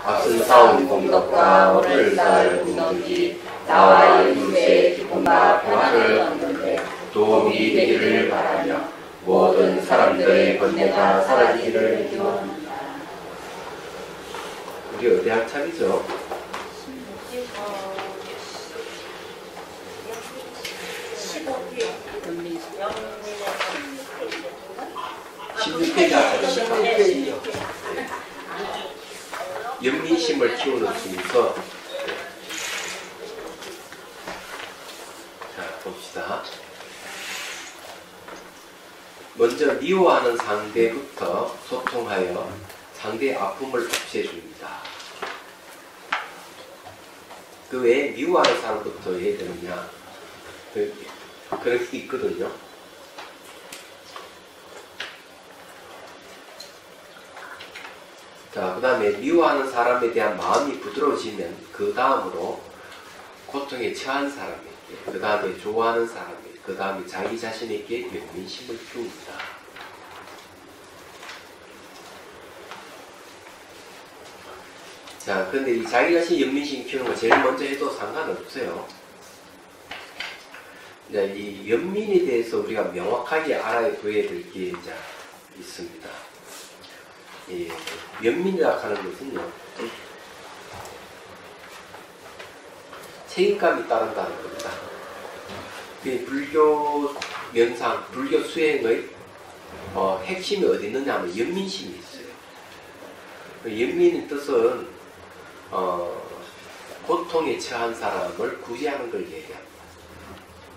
앞선 싸운 공덕과 오늘 쌓을 공덕이 나와 이웃의 기쁨과 평화를 얻는데 도움이 되기를 바라며 모든 사람들의 번뇌가 사라지기를 기원합니다. 우리 어디 학창이죠? 16페이지 학창입니다. 연민심을 키우는 중에서 자 봅시다. 먼저 미워하는 상대부터 소통하여 상대의 아픔을 없애줍니다. 그 왜 미워하는 사람부터 해야 되느냐? 그런 게 있거든요. 자, 그 다음에 미워하는 사람에 대한 마음이 부드러워지면 그 다음으로 고통에 처한 사람에게, 그 다음에 좋아하는 사람에게, 그 다음에 자기 자신에게 연민심을 키웁니다. 자, 근데 이 자기 자신 연민심 키우는 거 제일 먼저 해도 상관없어요. 이제 이 연민에 대해서 우리가 명확하게 알아둬야 될 게 이제 있습니다. 이 연민이라고 하는 것은요, 책임감이 따른다는 겁니다. 불교 명상, 불교 수행의 핵심이 어디 있느냐 하면 연민심이 있어요. 연민의 뜻은 고통에 처한 사람을 구제하는 걸 얘기합니다.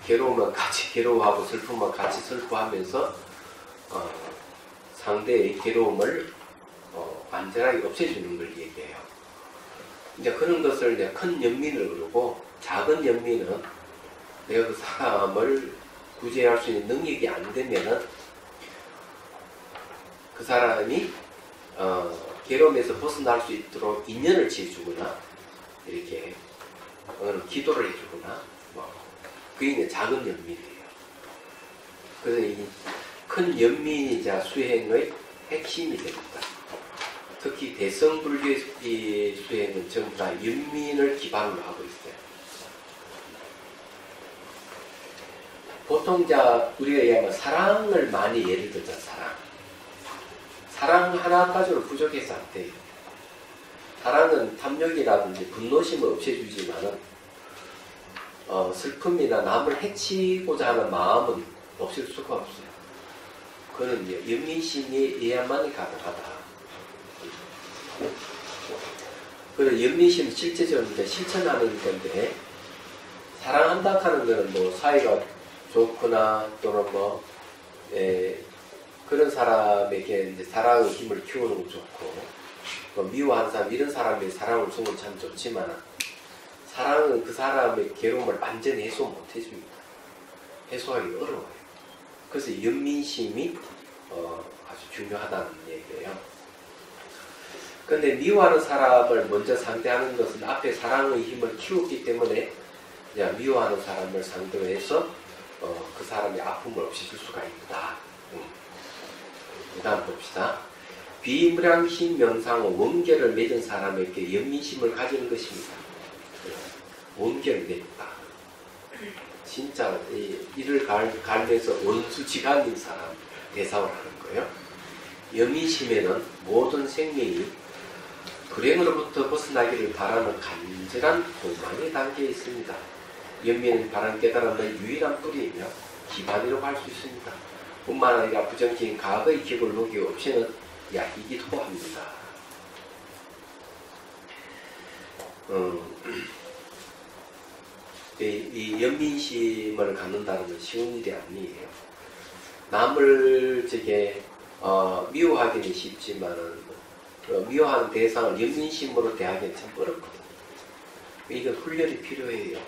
괴로우면 같이 괴로워하고 슬프면 같이 슬퍼하면서 상대의 괴로움을 완전하게 없애주는 걸 얘기해요. 이제 그런 것을 이제 큰 연민을 그러고, 작은 연민은 내가 그 사람을 구제할 수 있는 능력이 안 되면은 그 사람이 괴로움에서 벗어날 수 있도록 인연을 지어주거나 이렇게 기도를 해주거나 그게 이제 작은 연민이에요. 그래서 이 큰 연민이자 수행의 핵심이 됩니다. 특히 대성불교의 수행은 전부 다 연민을 기반으로 하고 있어요. 보통 우리가 얘기하면 사랑을 많이 예를 들자, 사랑 하나 가지로 부족해서 안 돼요. 사랑은 탐욕이라든지 분노심을 없애주지만은 슬픔이나 남을 해치고자 하는 마음은 없앨 수가 없어요. 그거는 연민심에 의해야만 가능하다. 그래서 연민심은 실제적으로 실천하는 건데, 사랑한다 하는 거는 뭐 사이가 좋거나 또는 그런 사람에게 이제 사랑의 힘을 키우는 거 좋고, 미워하는 사람, 이런 사람의 사랑을 주는 건 참 좋지만, 사랑은 그 사람의 괴로움을 완전히 해소 못 해줍니다. 해소하기 어려워요. 그래서 연민심이 아주 중요하다는 얘기예요. 근데 미워하는 사람을 먼저 상대하는 것은 앞에 사랑의 힘을 키웠기 때문에 미워하는 사람을 상대로 해서 그 사람의 아픔을 없애줄 수가 있다. 그 다음 봅시다. 비무량심 명상은 원계를 맺은 사람에게 연민심을 가지는 것입니다. 원계를 맺다. 진짜 이를 갈면서 원수지간인 사람 대상을 하는 거예요. 연민심에는 모든 생명이 불행으로부터 벗어나기를 바라는 간절한 소망이 담겨 있습니다. 연민은 바른 깨달음의 유일한 뿌리이며 기반이라고 할 수 있습니다. 뿐만 아니라 부정적인 과거의 기억을 녹이기 없이는 약이기도 합니다. 이 연민심을 갖는다는 건 쉬운 일이 아니에요. 남을 미워하기는 쉽지만은 미워하는 대상을 연민심으로 대하기는 참 어렵거든요. 이건 훈련이 필요해요.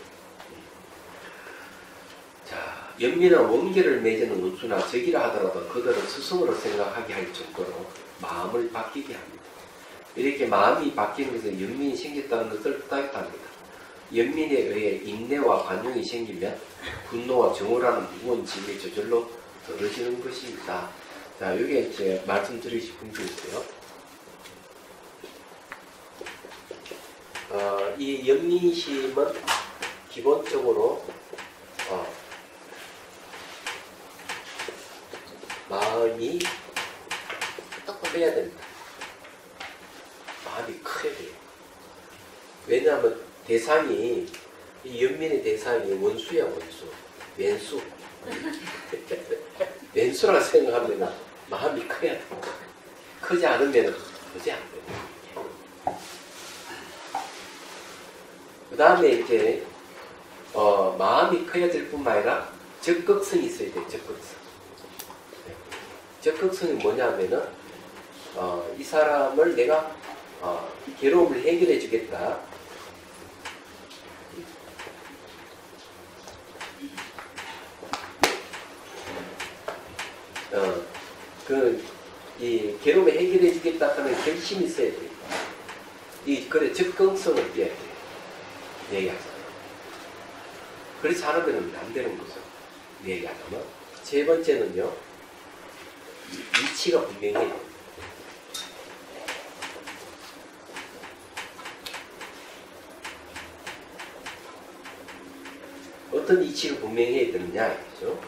자, 연민은 원계를 맺는 원수나 적이라 하더라도 그들을 스승으로 생각하게 할 정도로 마음을 바뀌게 합니다. 이렇게 마음이 바뀌는 것은 연민이 생겼다는 것을 뜻하겠답니다. 연민에 의해 인내와 관용이 생기면 분노와 정오라는 무거운 짐이 저절로 덜어지는 것입니다. 자, 여기에 제가 말씀드리고 싶은 게 있어요. 이 연민심은 기본적으로 마음이 커야 됩니다. 마음이 커야 돼요. 왜냐하면 대상이, 이 연민의 대상이 원수야, 원수. 왼수. 왼수라고 생각하면 마음이 커야 돼. 크지 않으면 크지 않아요. 그 다음에 이제 마음이 커야 될 뿐만 아니라 적극성이 있어야 돼요. 적극성. 적극성이 뭐냐면은 이 사람을 내가 괴로움을 해결해 주겠다. 이 괴로움을 해결해 주겠다 하는 결심이 있어야 돼요. 그래, 적극성을 띄어야 돼요. 얘기하잖아요. 그렇지 않으면 안 되는 거죠. 얘기하자면. 세 번째는요, 이치가 분명해야 돼요. 어떤 이치가 분명해야 되느냐, 이거죠.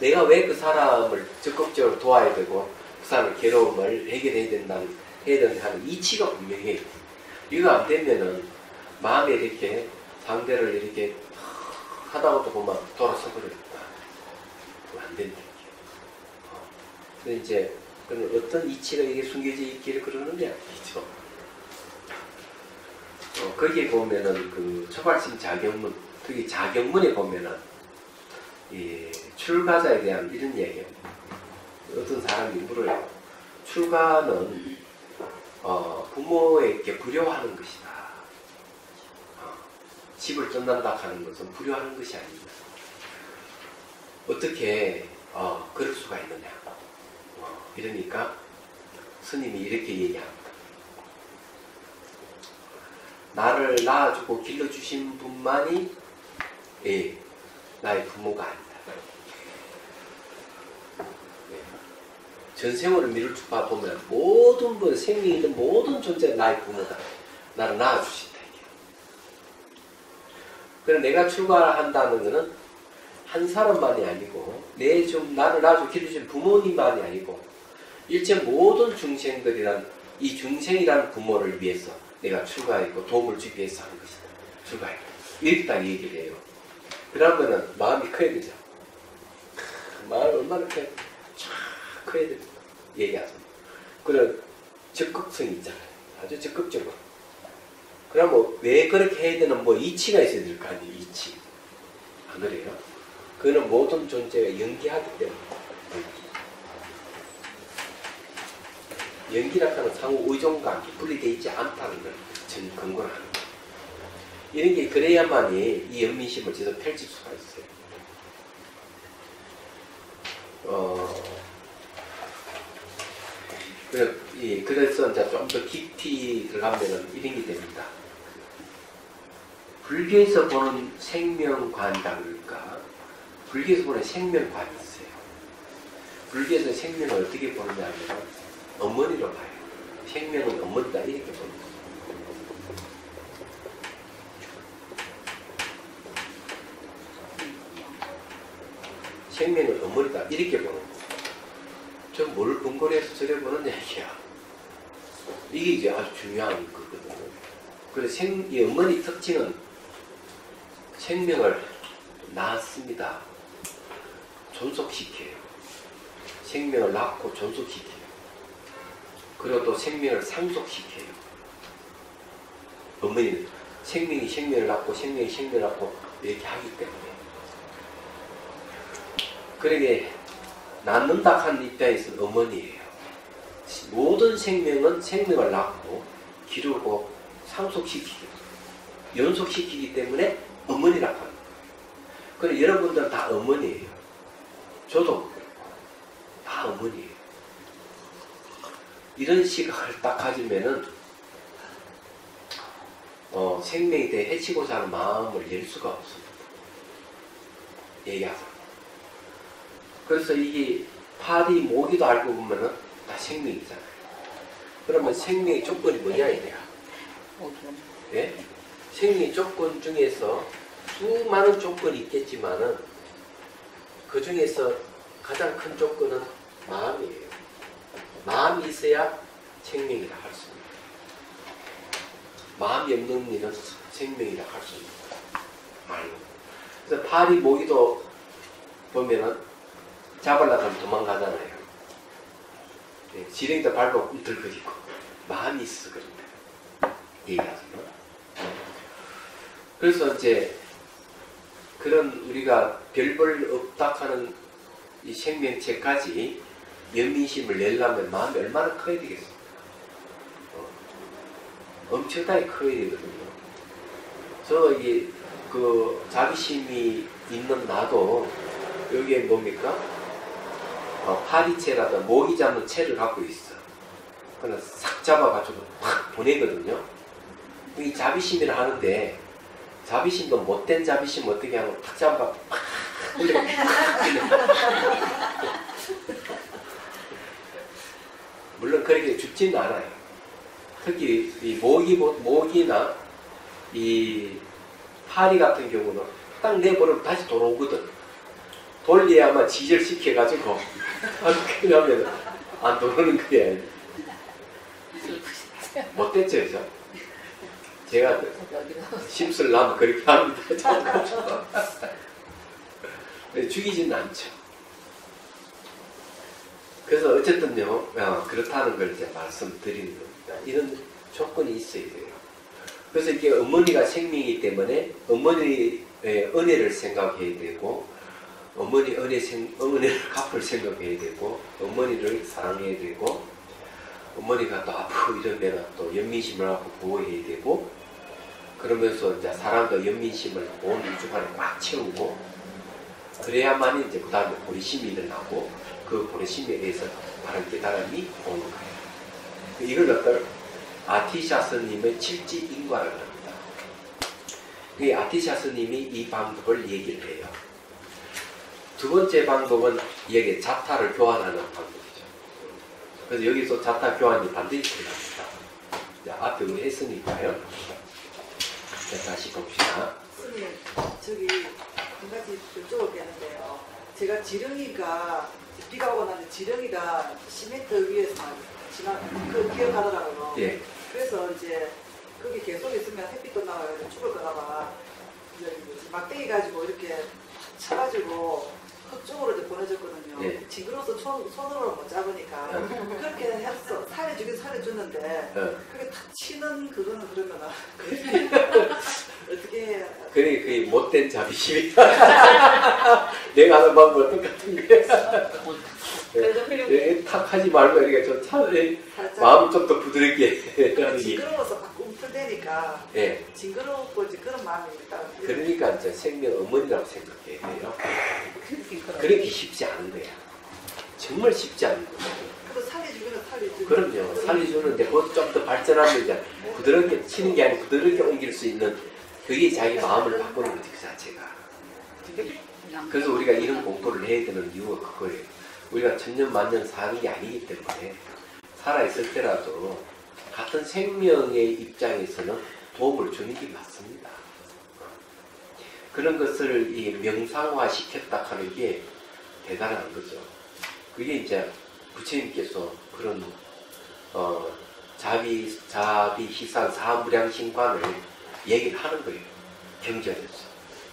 내가 왜 그 사람을 적극적으로 도와야 되고, 그 사람의 괴로움을 해결해야 된다 하는 이치가 분명해요. 이거 안 되면은, 마음에 이렇게 상대를 이렇게 하다가도 보면 돌아서 버립니다. 그거 안 된다. 근데 이제, 어떤 이치가 이게 숨겨져 있기를 그러느냐, 이죠. 거기에 보면은 그 초발심 자격문, 특히 자격문에 보면은, 이 출가자에 대한 이런 얘기예요. 어떤 사람이 물어요. 출가는 부모에게 불효하는 것이다. 집을 떠난다 하는 것은 불효하는 것이 아닙니다. 어떻게 그럴 수가 있느냐. 이러니까 스님이 이렇게 얘기합니다. 나를 낳아주고 길러주신 분만이 나의 부모가 아니다. 전생으로 미룰 쭉 봐보면 모든 분, 생명이 있는 모든 존재가 나의 부모다. 나를 낳아주신다. 그래서 내가 출가한다는 것은 한 사람만이 아니고 나를 낳아주고 길러주신 부모님만이 아니고 일체 모든 중생들이란 이 중생이라는 부모를 위해서 내가 출가했고 도움을 주기 위해서 하는 것이다. 출가했고 이렇게 딱 얘기를 해요. 그러면은 마음이 커야 되죠. 마음이 얼마나 커야 돼요. 얘기하죠. 그런 적극성이 있잖아요. 아주 적극적으로. 그러면 왜 그렇게 해야 되는 이치가 있어야 될 거 아니에요. 이치. 안 그래요? 그거는 모든 존재가 연기하기 때문에. 연기라고 하는 상호 의존관계, 분리되어 있지 않다는 걸 근거로 하는 거예요. 이런 게 그래야만이 이 연민심을 제대로 펼칠 수가 있어요. 그래서 이제 좀 더 깊이 들어가면은 이런 게 됩니다. 불교에서 보는 생명관이라 그럴까? 불교에서 보는 생명관이 있어요. 불교에서 생명을 어떻게 보느냐 하면 어머니로 봐요. 생명은 어머니다 이렇게 봅니다. 생명은 어머니다 이렇게 보는 거예요. 저 뭘 근거로 해서 저래 보는 얘기야. 이게 이제 아주 중요한 거거든요. 그래서 이 어머니 특징은 생명을 낳습니다. 존속시켜요. 생명을 낳고 존속시켜요. 그리고 또 생명을 상속시켜요. 어머니는 생명이 생명을 낳고 생명이 생명을 낳고 이렇게 하기 때문에 그러게 낳는다 하는 입장에서는 어머니예요. 모든 생명은 생명을 낳고 기르고 상속시키고 연속시키기 때문에 어머니라고 합니다. 그래서 여러분들은 다 어머니예요. 저도 다 어머니예요. 이런 시각을 딱 가지면은 생명에 대해 해치고자 하는 마음을 열 수가 없습니다. 얘기하자. 그래서 이게 파리, 모기도 알고 보면은 다 생명이잖아요. 그러면 생명의 조건이 뭐냐 이래요. 예? 생리 조건 중에서 수많은 조건이 있겠지만은 그 중에서 가장 큰 조건은 마음이에요. 마음이 있어야 생명이라 할 수 있습니다. 마음이 없는 일은 생명이라 할 수 없습니다. 그래서 파리 모기도 보면은 잡으려고 하면 도망가잖아요. 예, 지렁이도 밟고 꿈틀거리고 마음이 있어 그런다. 얘기하잖아요. 그래서 이제 그런 우리가 별볼 없다 하는 이 생명체까지 연민심을 내려면 마음이 얼마나 커야 되겠습니까? 엄청나게 커야 되거든요. 저 이게 그 자비심이 있는 나도 여기에 뭡니까? 파리채라도 모기 잡는 채를 갖고 있어. 그냥 싹 잡아가지고 팍 보내거든요. 이 자비심이라 하는데 자비심도 못된 자비심 어떻게 하면 탁 잡아 팍 올려. 물론 그렇게 죽지는 않아요. 특히 이 모기나 이 파리 같은 경우는 딱 내버리면 다시 돌아오거든. 돌려야만 지절시켜가지고 그러면 안 돌아오는 거야. 못됐죠, 그죠? 제가 심술 나면 그렇게 합니다. 죽이지는 않죠. 그래서 어쨌든요, 그렇다는 걸 이제 말씀드리는 겁니다. 이런 조건이 있어야 돼요. 그래서 이게 어머니가 생명이기 때문에 어머니의 은혜를 생각해야 되고, 어머니 은혜를 갚을 생각해야 되고, 어머니를 사랑해야 되고, 어머니가 또 아프고 이러면 또 연민심을 갖고 보호해야 되고, 그러면서 이제 사랑과 연민심을 온 우주관에 꽉 채우고, 그래야만 이제 그 다음에 보리심이 일어나고, 그 보리심에 의해서 바른 깨달음이 오는 거예요. 이걸 어떤 아티샤스님의 칠지인과를 합니다. 이 아티샤스님이 이 방법을 얘기를 해요. 두 번째 방법은 여기 자타를 교환하는 방법이죠. 그래서 여기서 자타 교환이 반드시 들어갑니다. 앞에 우리 했으니까요. 자, 다시 봅시다. 스님, 저기 한 가지 여쭤볼 게 있는데요. 제가 지렁이가 비가 오고 나면 지렁이가 시멘트 위에서 그 기어가더라고요. 예. 그래서 이제 거기 계속 있으면 햇빛도 나와요. 죽을 거다가 이제 막대기 가지고 이렇게 쳐가지고 흙쪽으로 이제 보내줬거든요. 예. 징그러워서 손으로 못 잡으니까 그렇게 해서 살려주긴 살려주는데 그게 탁 치는 그거는 그러면 어떻게 해야 그래, 그게 못된 자비심이다. 내가 하는 방법은 똑같은 거야. 탁 하지 말고, 이렇게 좀 차라리 마음 좀 더 부드럽게 하는 게. 징그러워서 막 움틀대니까 예. 징그럽고 이제 그런 마음이 있다. 그러니까 이제 생명 어머니라고 생각해야 돼요. 그렇게 쉽지 않은 거야. 정말 쉽지 않은 거야. 그래도 살려주기는 살려주고. 그럼요. 살려주는데 그것도 좀 더 발전하면 이제 부드럽게 치는 게 아니고 부드럽게 옮길 수 있는 그게 자기 마음을 바꾸는 거지, 그 자체가. 그래서 우리가 이런 공부를 해야 되는 이유가 그거예요. 우리가 천년 만년 사는 게 아니기 때문에 살아있을 때라도 같은 생명의 입장에서는 도움을 주는 게 맞습니다. 그런 것을 이 명상화 시켰다 하는 게 대단한 거죠. 그게 이제 부처님께서 그런 자비희산 사무량심관을 얘기를 하는 거예요. 경전에서.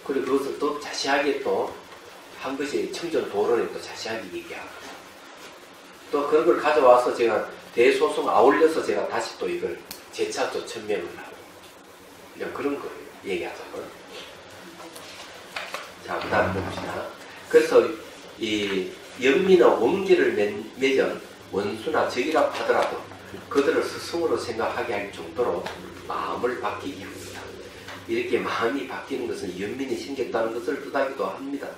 그리고 그것을 또 자세하게 또 한 것이 청전도론에 또 자세하게 얘기하고 또 그런 걸 가져와서 제가 대소송 아울려서 제가 다시 또 이걸 재차 또 천명을 하고 그런 거예요. 얘기하자면. 자, 그 다음 봅시다. 그래서 이 영미나 원기를 맺은 원수나 적이라 하더라도 그들을 스승으로 생각하게 할 정도로 마음을 바뀌기 합니다. 이렇게 마음이 바뀌는 것은 연민이 생겼다는 것을 뜻하기도 합니다.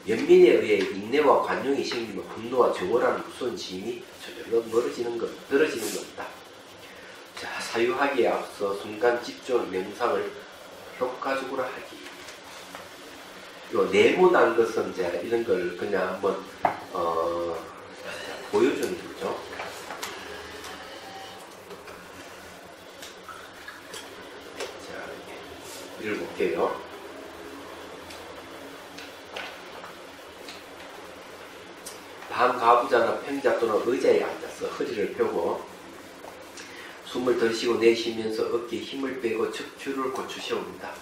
연민에 의해 인내와 관용이 생기면 분노와 정오라는 무서운 짐이 저절로 늘어지는 것이다. 자, 사유하기에 앞서 순간 집중 명상을 효과적으로 하기. 요 네모난 것은 이제 이런 걸 그냥 한번 보여주는 거죠. 읽어볼게요. 반가부좌나 팽자 또는 의자에 앉아서 허리를 펴고 숨을 들이쉬고 내쉬면서 어깨에 힘을 빼고 척추를 고추 세웁니다.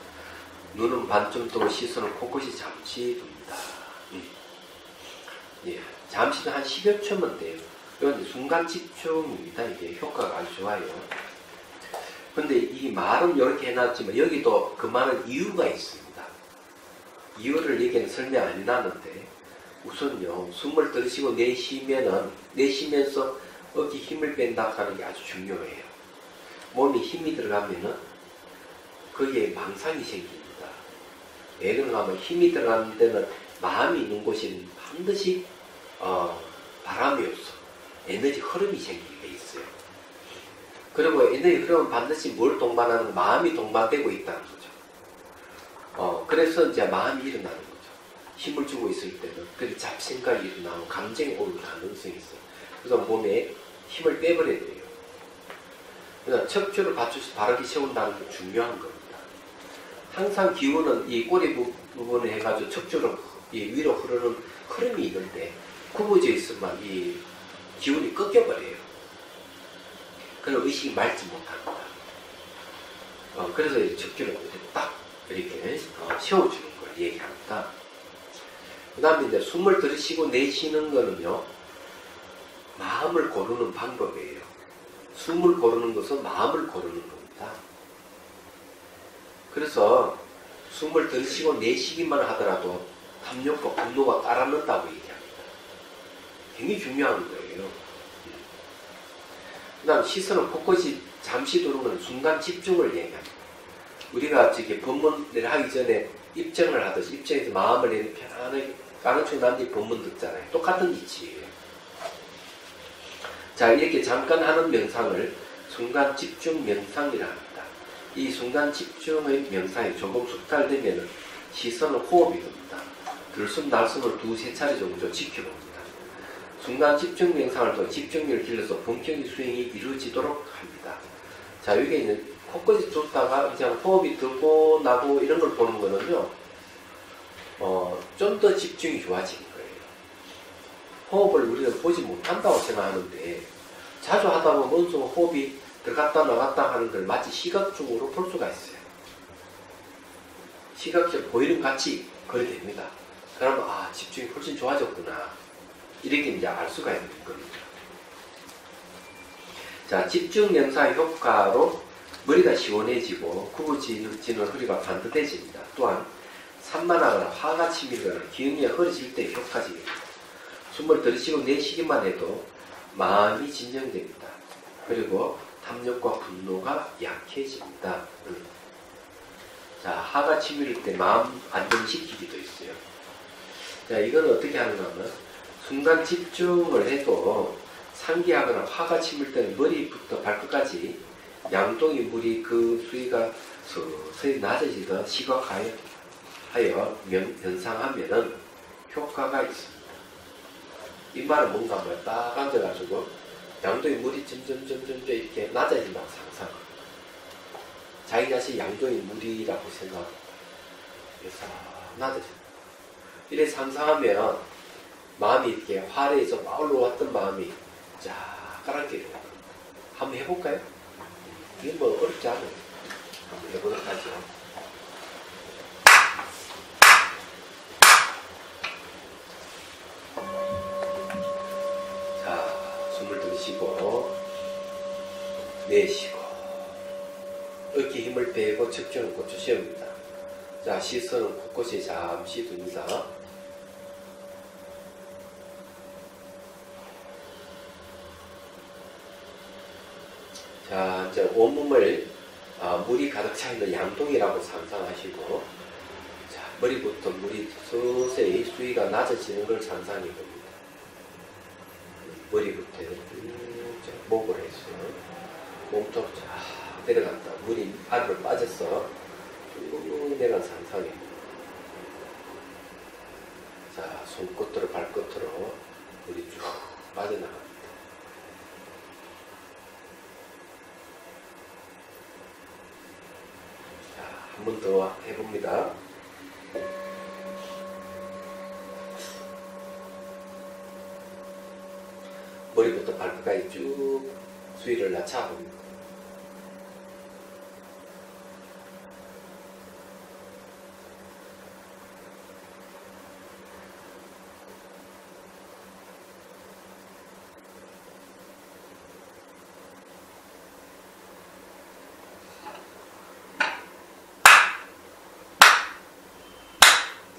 눈은 반쯤 뜨고 시선을 코끝이 잠시 둡니다. 예, 잠시는 한 10여 초면 돼요. 이건 순간 집중입니다. 이게 효과가 아주 좋아요. 근데 이 말은 이렇게 해놨지만 여기도 그 말은 이유가 있습니다. 이유를 여기는 설명 안 해놨는데 우선요, 숨을 들이쉬고 내쉬면서 어깨 힘을 뺀다 하는 게 아주 중요해요. 몸에 힘이 들어가면은 거기에 망상이 생깁니다. 왜 그런가 하면 힘이 들어가는 데는 마음이 있는 곳에는 반드시 바람이 없어. 에너지 흐름이 생기게 돼 있어요. 그리고 에너지 흐름은 반드시 뭘 동반하는 마음이 동반되고 있다는 거죠. 그래서 이제 마음이 일어나는 거죠. 힘을 주고 있을 때는 그래서 잡생각이 일어나고 감정이 오를 가능성이 있어요. 그래서 몸에 힘을 빼버려야 돼요. 그러니까 척추를 바르게 세운다는 게 중요한 겁니다. 항상 기운은 이 꼬리 부분에 해가지고 척추로 위로 흐르는 흐름이 있는데 굽어져 있으면 이 기운이 꺾여버려요. 그래서 의식이 맑지 못합니다. 그래서 척추를 딱 이렇게 세워주는 걸 얘기합니다. 그 다음에 이제 숨을 들이쉬고 내쉬는 거는요, 마음을 고르는 방법이에요. 숨을 고르는 것은 마음을 고르는 겁니다. 그래서 숨을 들이쉬고 내쉬기만 하더라도 탐욕과 분노가 따라는다고 얘기합니다. 굉장히 중요한 거예요. 그 다음 시선은 코끝이 잠시 두는 건 순간 집중을 얘기합니다. 우리가 저기 법문을 하기 전에 입정을 하듯이 입정해서 마음을 이렇게 편안하게 까놓고 난 뒤 법문 듣잖아요. 똑같은 이치예요. 자, 이렇게 잠깐 하는 명상을 순간 집중 명상이라 합니다. 이 순간 집중의 명상이 조금 숙달되면 시선은 호흡이 됩니다. 들숨 날숨을 두세 차례 정도 지켜봅니다. 순간 집중 명상을 통해 집중력을 길러서 본격적인 수행이 이루어지도록 합니다. 자, 여기 있는 코끝이 좁다가 그냥 호흡이 들고 나고 이런 걸 보는 거는요, 좀 더 집중이 좋아지는 거예요. 호흡을 우리는 보지 못한다고 생각하는데 자주 하다 보면 원숭이 호흡이 들어갔다 나갔다 하는 걸 마치 시각적으로 볼 수가 있어요. 시각적으로 보이는 같이 그렇게 됩니다. 그러면 집중이 훨씬 좋아졌구나, 이렇게 이제 알 수가 있는 겁니다. 자, 집중 명상의 효과로 머리가 시원해지고 굽어지는 허리가 반듯해집니다. 또한 산만하거나 화가 치밀거나 기운이 흐려질 때 효과적입니다. 숨을 들이쉬고 내쉬기만 해도 마음이 진정됩니다. 그리고 탐욕과 분노가 약해집니다. 자, 화가 치밀을 때 마음 안정시키기도 있어요. 자, 이건 어떻게 하는가 하면 순간 집중을 해도 상기하거나 화가 치밀 때는 머리부터 발끝까지 양동이 물이 그 수위가 서서히 낮아지듯 시각하여 연상하면은 효과가 있습니다. 이 말은 뭔가 하면 딱 앉아가지고 양동이 물이 점점 이렇게 낮아진다고 상상합니다. 자기 자신이 양동이 물이라고 생각합니다. 그래서 낮아집니다. 이래 상상하면 마음이 이렇게 화려해서 막 올라왔던 마음이 쫙 가라앉게 됩니다. 한번 해볼까요? 이게 뭐 어렵지 않아요. 한번 해보도록 하죠. 자, 숨을 들이쉬고 내쉬고 어깨 힘을 빼고 척추는 고추 세웁니다. 자, 시선은 코끝에 잠시 둡니다. 자, 이제 온몸을 물이 가득 차 있는 양동이라고 상상하시고, 자, 머리부터 물이 서서히 수위가 낮아지는 걸 상상해 봅니다. 머리부터 목을 해서 몸통으로 쫙 내려간다. 물이 아래로 빠져서 쭉 내려간 상상해 봅니다. 자, 손끝으로 발끝으로 물이 쭉 빠져나갑니다. 한 번 더 해봅니다. 머리부터 발끝까지 쭉 수위를 낮춰봅니다.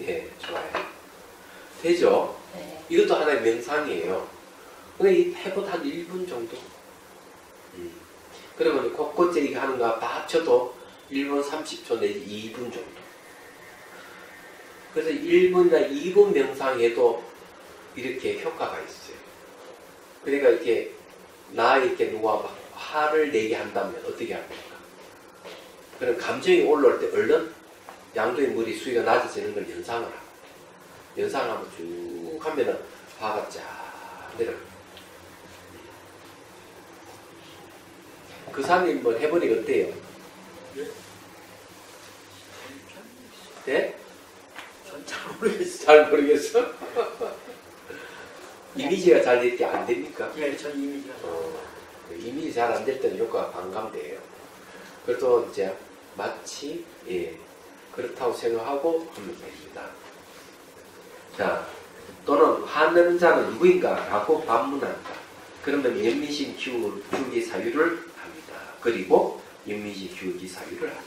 예, 좋아요. 되죠? 네. 이것도 하나의 명상이에요. 근데 이 해보다 한 1분 정도. 그러면 곳곳에 이렇게 하는 거 다 합쳐도 1분 30초 내지 2분 정도. 그래서 1분이나 2분 명상해도 이렇게 효과가 있어요. 그러니까 이렇게 나에게 누가 막 화를 내게 한다면 어떻게 합니까? 그런 감정이 올라올 때 얼른 양도의 물이 수위가 낮아지는 걸 연상을 하고, 연상을 한번 쭉 하면은 화가 쫙 내려갑니다. 그 사람이 뭐 해보니까 어때요? 네? 전 잘 모르겠어요. 잘 모르겠어? 이미지가 잘 될 때 안 됩니까? 예, 전 이미지가. 이미지 잘 안 될 때는 효과가 반감돼요. 그래도 이제 마치, 예, 그렇다고 생각하고 하면 됩니다. 자, 또는 화내는 자는 누구인가? 라고 반문한다. 그러면 연민심 키우기 사유를 합니다. 그리고 연민심 키우기 사유를 한다.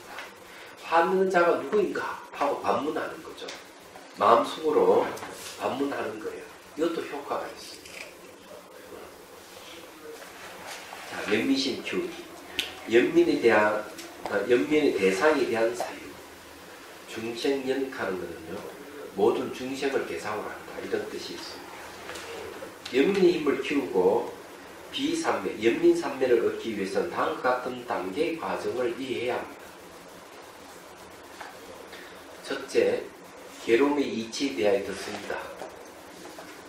화내는 자가 누구인가? 하고 반문하는 거죠. 마음속으로 반문하는 거예요. 이것도 효과가 있습니다. 자, 연민심 키우기. 연민의 대상에 대한 사유. 중생연하는 것은요, 모든 중생을 대상으로 한다. 이런 뜻이 있습니다. 연민의 힘을 키우고 비산매, 연민산매를 얻기 위해서는 다음과 같은 단계의 과정을 이해해야 합니다. 첫째, 괴로움의 이치에 대하여 듣습니다.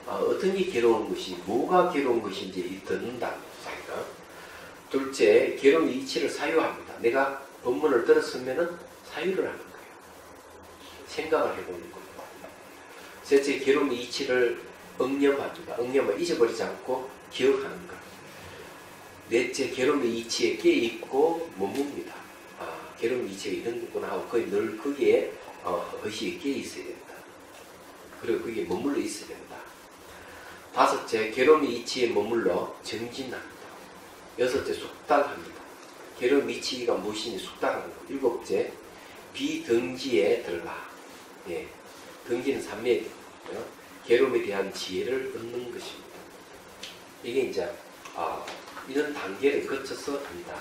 어떤 게 괴로운 것이, 뭐가 괴로운 것인지 듣는다는 것입니다. 둘째, 괴로움의 이치를 사유합니다. 내가 법문을 들었으면 사유를 하는 거예요. 생각을 해보는 겁니다. 셋째, 괴로움의 이치를 응념합니다. 응념을 잊어버리지 않고 기억하는 것. 넷째, 괴로움의 이치에 깨있고 머뭅니다. 괴로움의 이치가 이런 거구나 하고 거의 늘 거기에 의식에 깨있어야 된다. 그리고 거기에 머물러 있어야 된다. 다섯째, 괴로움의 이치에 머물러 정진합니다. 여섯째, 숙달합니다. 괴로움의 이치가 무엇이니 숙달하는 것. 일곱째, 비등지에 들어가. 예, 등지는 산매이고요. 괴로움에 대한 지혜를 얻는 것입니다. 이게 이제 이런 단계를 거쳐서 합니다.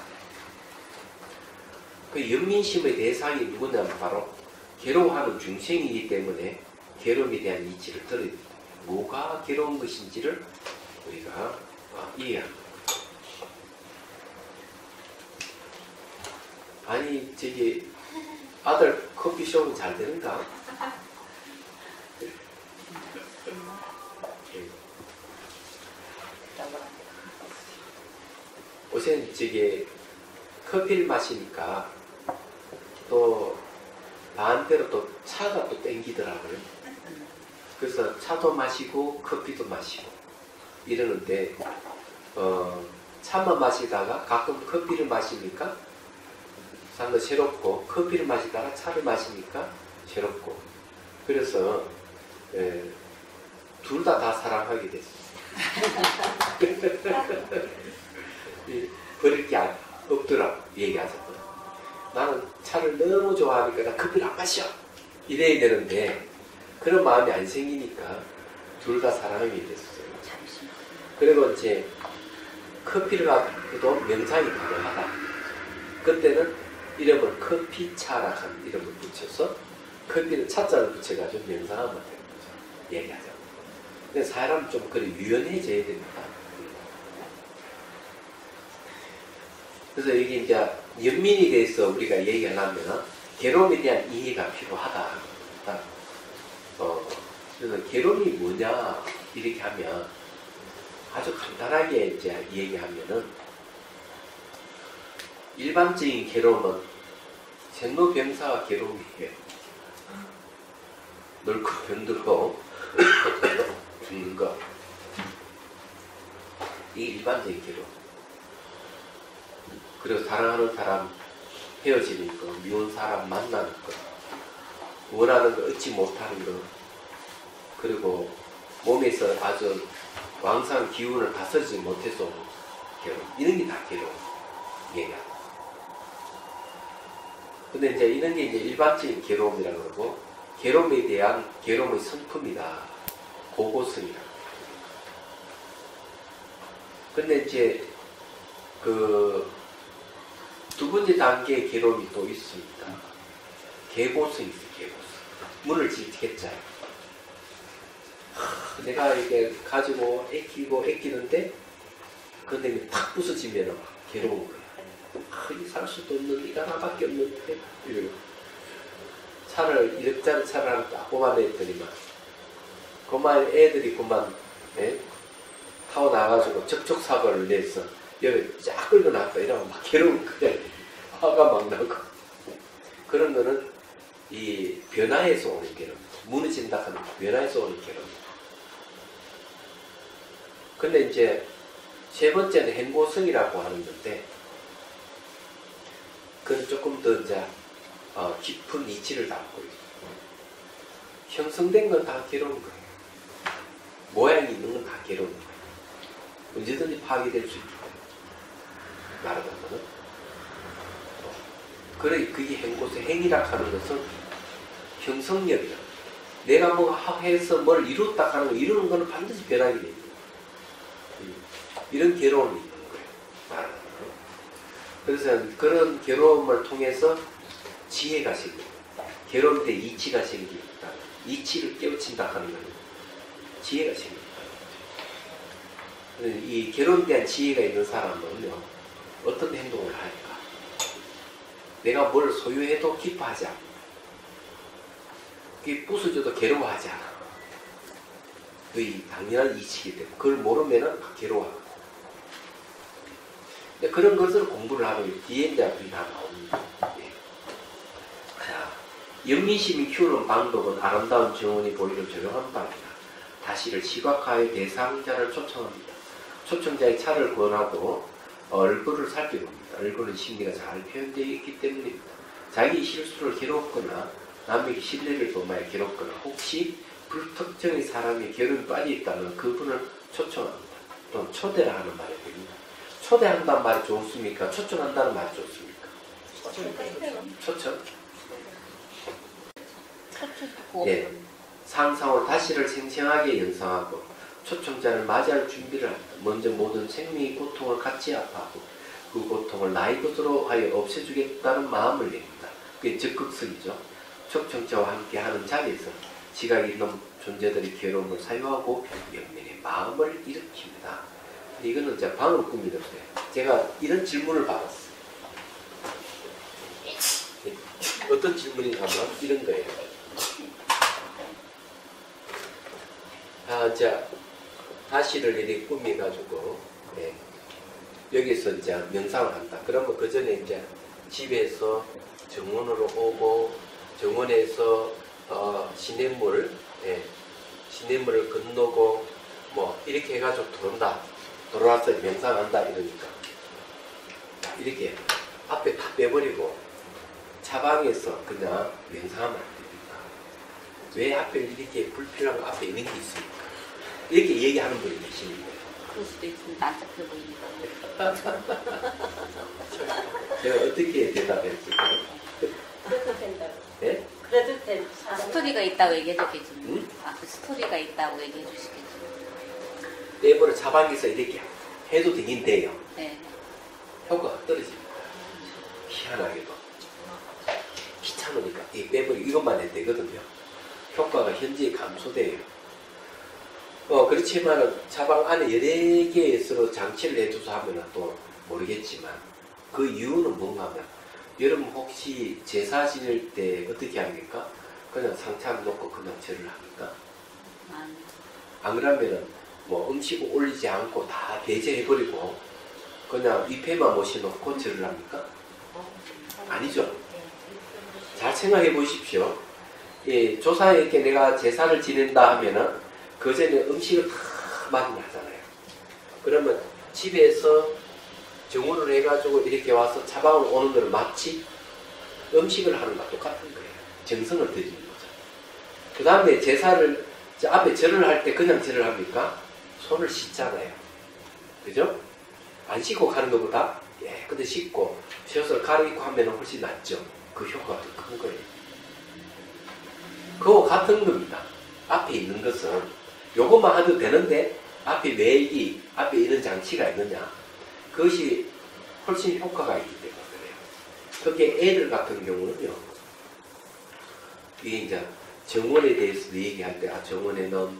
그 연민심의 대상이 누구냐면 바로 괴로워하는 중생이기 때문에 괴로움에 대한 이치를 들어야 됩니다. 뭐가 괴로운 것인지를 우리가 이해합니다. 아니 저기 아들 커피숍은 잘 되는가? 우선 저기 커피를 마시니까 또 반대로 또 차가 또 땡기더라고요. 그래서 차도 마시고 커피도 마시고 이러는데 차만 마시다가 가끔 커피를 마시니까 상당히 새롭고 커피를 마시다가 차를 마시니까 새롭고 그래서 둘 다 사랑하게 됐어요. 버릴 게 없더라고 얘기하자면 나는 차를 너무 좋아하니까 나 커피를 안 마셔 이래야 되는데 그런 마음이 안 생기니까 둘 다 사랑하게 됐어요. 그리고 이제 커피를 갖고도 명상이 가능하다. 그때는 이름을 커피차라는 이름을 붙여서 커피를 차자를 붙여가지고 명상하면 되는 거죠. 얘기하자면. 근데 사람은 좀 그래 유연해져야 됩니다. 그래서 이게 이제 연민에 대해서 우리가 얘기하려면 괴로움에 대한 이해가 필요하다. 그래서 괴로움이 뭐냐 이렇게 하면 아주 간단하게 이제 얘기하면은 일반적인 괴로움은 생로병사가 괴로움이에요. 늙고 병들고 죽는 거. 이게 일반적인 괴로움. 그리고 사랑하는 사람 헤어지는 거, 미운 사람 만나는 거, 원하는 거 얻지 못하는 거, 그리고 몸에서 아주 왕성한 기운을 다 쓰지 못해서 괴로움. 이런 게 다 괴로움. 얘기야. 근데 이제 이런 게 이제 일반적인 괴로움이라고 그러고, 괴로움에 대한 괴로움의 성품이다. 고고성이다. 근데 이제 그 두 번째 단계의 괴로움이 또 있습니다. 계고성이 있어요. 계고성. 문을 짓겠잖아요. 내가 이게 가지고 애끼는데 근데 탁 부서지면 막 괴로운 거예요. 이 살 수도 없는 이가 하나밖에 없는데 이러고 차를 1억짜리 차를 하나 딱 뽑아냈더니만 그만 애들이 그만 타고 나가지고 접촉사고를 내서 여기 쫙 끌고 나왔다 이러면 막 괴로운 거야. 화가 막 나고. 그런 거는 이 변화에서 오는 괴로움. 무너진다 하는 변화에서 오는 괴로움. 근데 이제 세 번째는 행보성이라고 하는 건데, 그건 조금 더 이제 깊은 이치를 담고 있어요. 형성된 건 다 괴로운 거예요. 모양이 있는 건 다 괴로운 거예요. 언제든지 파괴될 수 있기 때문에. 말하자면은. 그래, 그게 행보성, 행이라 하는 것은 형성력이야. 내가 뭐 해서 뭘 이뤘다 하는 거, 이루는 거는 반드시 변하게 됩니다. 이런 괴로움이 있는 거예요. 말하자면. 그래서 그런 괴로움을 통해서 지혜가 생깁니다. 괴로울 때 이치가 생깁니다. 이치를 깨우친다 하는 거는 지혜가 생깁니다. 이 괴로움에 대한 지혜가 있는 사람은요, 어떤 행동을 할까? 내가 뭘 소유해도 기뻐하지 않아. 그게 부서져도 괴로워하지 않아. 그게 당연한 이치이기 때문에 그걸 모르면 괴로워하고. 근데 그런 것을 공부를 하면 뒤에 이제 그게 다 나옵니다. 영민심이 키우는 방법은 아름다운 정원이 보이는 조용한 방이다. 다시를 시각화의 대상자를 초청합니다. 초청자의 차를 권하고 얼굴을 살펴봅니다. 얼굴은 심리가 잘 표현되어 있기 때문입니다. 자기 실수를 괴롭거나 남에게 신뢰를 도모하여 괴롭거나 혹시 불특정의 사람이 괴로움에 빠져있다면 그분을 초청합니다. 또는 초대를 하는 말이 됩니다. 초대한다는 말이 좋습니까? 초청한다는 말이 좋습니까? 초청? 네. 상상을 다시를 생생하게 연상하고 초청자를 맞이할 준비를 합니다. 먼저 모든 생명의 고통을 같이 아파하고 그 고통을 나의 것으로 하여 없애주겠다는 마음을 냅니다. 그게 적극성이죠. 초청자와 함께 하는 자리에서 지각 있는 존재들의 괴로움을 사유하고 영민의 마음을 일으킵니다. 이거는 제가 방울 꿈이 없어요. 제가 이런 질문을 받았어요. 어떤 질문인가 하면 이런 거예요. 자, 다시를 이렇게 꾸며가지고, 여기서 이제 명상을 한다. 그러면 그 전에 이제 집에서 정원으로 오고, 정원에서, 시냇물을 건너고, 뭐, 이렇게 해가지고 들어온다. 돌아와서 명상한다. 이러니까. 이렇게 앞에 다 빼버리고, 차방에서 그냥 명상하면 안 됩니다. 왜 앞에 이렇게 불필요한 거 앞에 있는 게 있습니까? 이렇게 얘기하는 분이 계시는데. 그럴 수도 있습니다. 난잡해 보이니까. 제가 어떻게 대답했을까요? 그래도 된다고. 네? 그래도 된 스토리가 있다고 얘기해 줬겠죠. 응? 그 스토리가 있다고 얘기해 주시겠죠. 내버려 차방에서 이렇게 해도 되긴 돼요. 네. 효과가 떨어집니다. 희한하게도. 귀찮으니까 이 빼버리고 이것만 해도 되거든요. 효과가 현재 감소돼요. 그렇지만 차방 안에 여러 개의 서로 장치를 해줘서 하면 또 모르겠지만 그 이유는 뭔가 하면 여러분 혹시 제사 지낼 때 어떻게 합니까? 그냥 상참 놓고 그냥 절을 합니까? 안 그러면은 뭐 음식을 올리지 않고 다 배제해버리고 그냥 위패만 모셔놓고 절을 합니까? 아니죠. 생각해 보십시오. 예, 조사에 이렇게 내가 제사를 지낸다 하면은 그 전에 음식을 다 많이 하잖아요. 그러면 집에서 정원을 해가지고 이렇게 와서 차방을 오는 거는 마치 음식을 하는 것과 똑같은 거예요. 정성을 들이는 거죠. 그 다음에 제사를 앞에 절을 할 때 그냥 절을 합니까? 손을 씻잖아요. 그죠? 안 씻고 가는 것보다 근데 씻고 셔츠를 갈아입고 하면 훨씬 낫죠. 그 효과가 더 큰 거예요. 그거 같은 겁니다. 앞에 있는 것은 요것만 해도 되는데 앞에 왜 앞에 이런 장치가 있느냐, 그것이 훨씬 효과가 있기 때문에 그래요. 특히 애들 같은 경우는요, 이게 이제 정원에 대해서도 얘기할 때, 정원에는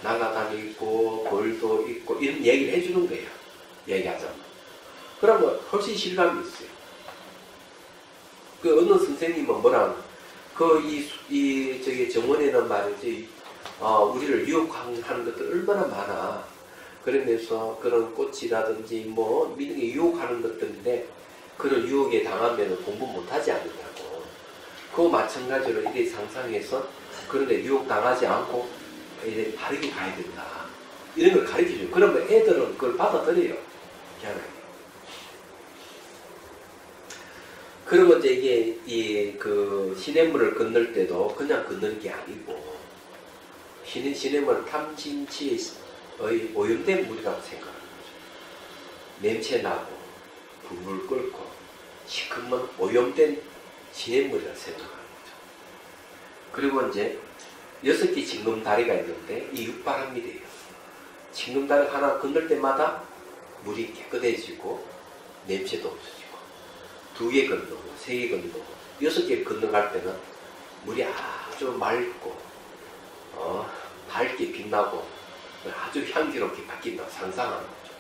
날아다니고 벌도 있고 이런 얘기를 해주는 거예요. 얘기하자면. 그러면 훨씬 실감이 있어요. 그 어느 선생님은 뭐라 저기 정원에는 말이지, 우리를 유혹하는 것들 얼마나 많아. 그러면서 그런 꽃이라든지 뭐 이런 게 유혹하는 것들인데 그런 유혹에 당하면 공부 못하지 않느냐고. 그거 마찬가지로 이렇게 상상해서 그런데 유혹 당하지 않고 이제 바르게 가야 된다. 이런 걸 가르쳐줘요. 그러면 애들은 그걸 받아들여요. 희한하게. 그리고 이제 이게 그 시냇물을 건널 때도 그냥 건너는 게 아니고 시냇물은 탐진치의 오염된 물이라고 생각하는 거죠. 냄새 나고 불물 끓고 시커먼 오염된 시냇물이라고 생각하는 거죠. 그리고 이제 6개 징검다리가 있는데 이 육바람이래요. 징검다리 하나 건널 때마다 물이 깨끗해지고 냄새도 없어지고 2개 건너고 3개 건너고 6개 건너갈 때는 물이 아주 맑고 밝게 빛나고 아주 향기롭게 바뀐다고 상상하는 거죠.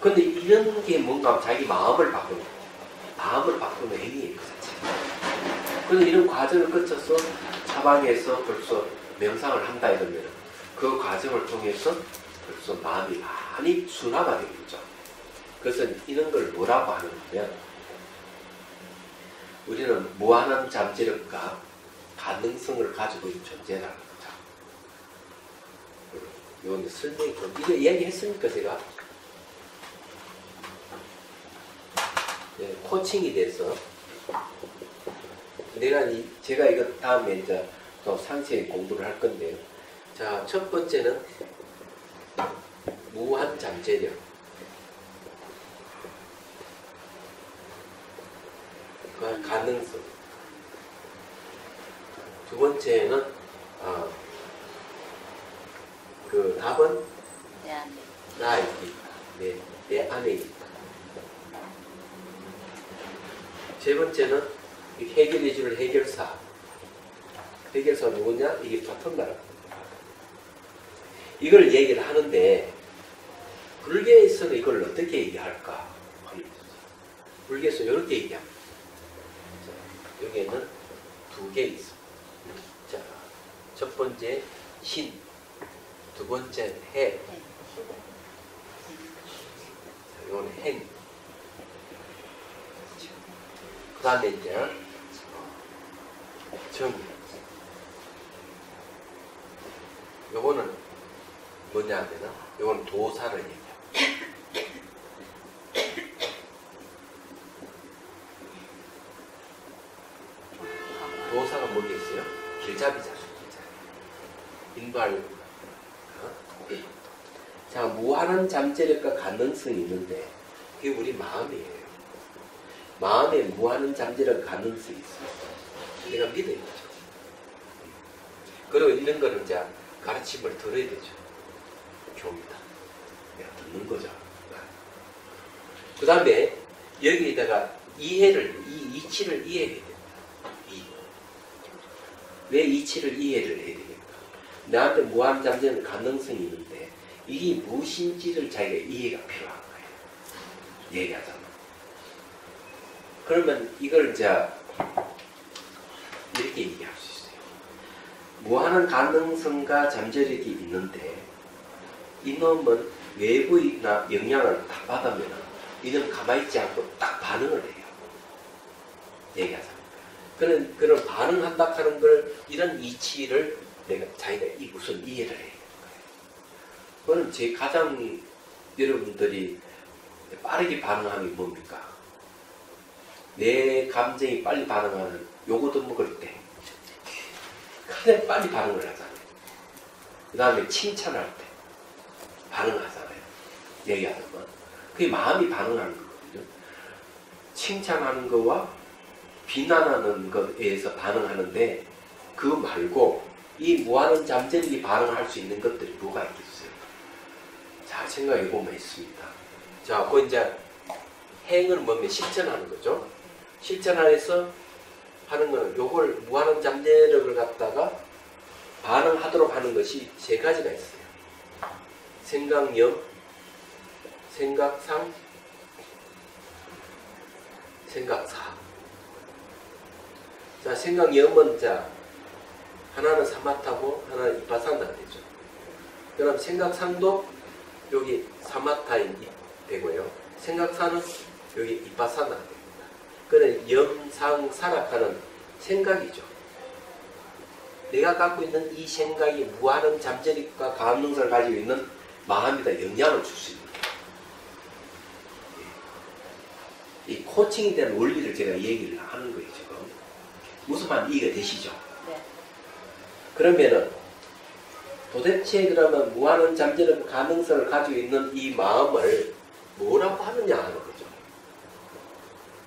근데 이런 게 뭔가 자기 마음을 바꾸는 거예요. 마음을 바꾸는 행위예요, 그 자체가. 그런데 이런 과정을 거쳐서 사방에서 벌써 명상을 한다 이러면 그 과정을 통해서 벌써 마음이 많이 순화가 된 거죠. 그래서 이런 걸 뭐라고 하느냐면 우리는 무한한 잠재력과 가능성을 가지고 있는 존재라는 거죠. 이건 설명이 좀, 이거 이야기했습니까, 제가? 네, 코칭이 돼서 제가 이거 다음에 이제 또 상세히 공부를 할 건데요. 자, 첫 번째는 무한 잠재력. 가능성. 두 번째는 그 답은 내 안에. 나에 있다. 내 안에 있다. 세 번째는 해결해줄 해결사. 해결사 누구냐? 이게 플라톤가라고. 이걸 얘기를 하는데 불교에서는 이걸 어떻게 얘기할까? 불교에서 이렇게 얘기합니다. 자, 여기에는 2개 있습니다. 자, 첫 번째 신, 두 번째 해, 이건 행. 그 다음에 이제 정. 요거는 뭐냐 하면은 요건 도사를 얘기합니다. 도사가 뭐겠어요? 길잡이자, 인도하려고. 자, 무한한 잠재력과 가능성이 있는데 그게 우리 마음이에요. 마음에 무한한 잠재력과 가능성이 있어요. 내가 믿어야 되죠. 그리고 이런 거는 이제 가르침을 들어야 되죠. 교입니다. 내가 듣는 거죠. 그 다음에 여기에다가 이해를, 이 이치를 이해해야 됩니다. 왜 이치를 이해를 해야 됩니까? 나한테 무한 잠재는 가능성이 있는데 이게 무엇인지를 자기가 이해가 필요한 거예요. 얘기하자면. 그러면 이걸 이제 이렇게 얘기할 수 있어요. 무한한 가능성과 잠재력이 있는데 이놈은 외부나 영향을 딱 받으면 이놈은 가만히 있지 않고 딱 반응을 해요. 얘기하자면. 그런 반응한다 하는 걸, 이런 이치를 내가 자기가 우선 이해를 해야 되는 거예요. 그거는 제 가장 여러분들이 빠르게 반응하는 게 뭡니까? 내 감정이 빨리 반응하는 요거도 먹을 때 그냥 빨리 반응을 하잖아요. 그 다음에 칭찬할 때 반응하잖아요. 얘기하는 건. 그게 마음이 반응하는 거거든요. 칭찬하는 거와 비난하는 것에 의해서 반응하는데, 그거 말고 이 무한한 잠재력이 반응할 수 있는 것들이 뭐가 있겠어요? 잘 생각해 보면 있습니다. 자, 그 이제 행은 뭐면 실천하는 거죠. 실천하에서 하는 거는 요걸 무한한 잠재력을 갖다가 반응하도록 하는 것이 세 가지가 있어요. 생각력, 생각상, 생각사. 자, 생각력은 자, 하나는 사마타고 하나는 이파사나가 되죠. 그럼 생각상도 여기 사마타인 되고요. 생각사는 여기 이파사나가 됩니다. 그는 영상사락하는 생각이죠. 내가 갖고 있는 이 생각이 무한한 잠재력과 가능성을 가지고 있는 마음에다 영향을 줄 수 있는 거예요. 이 코칭에 대한 원리를 제가 얘기를 하는 거예요, 지금. 무슨 말 이해가 되시죠? 네. 그러면은 도대체 그러면 무한한 잠재력 가능성을 가지고 있는 이 마음을 뭐라고 하느냐 하는 거죠.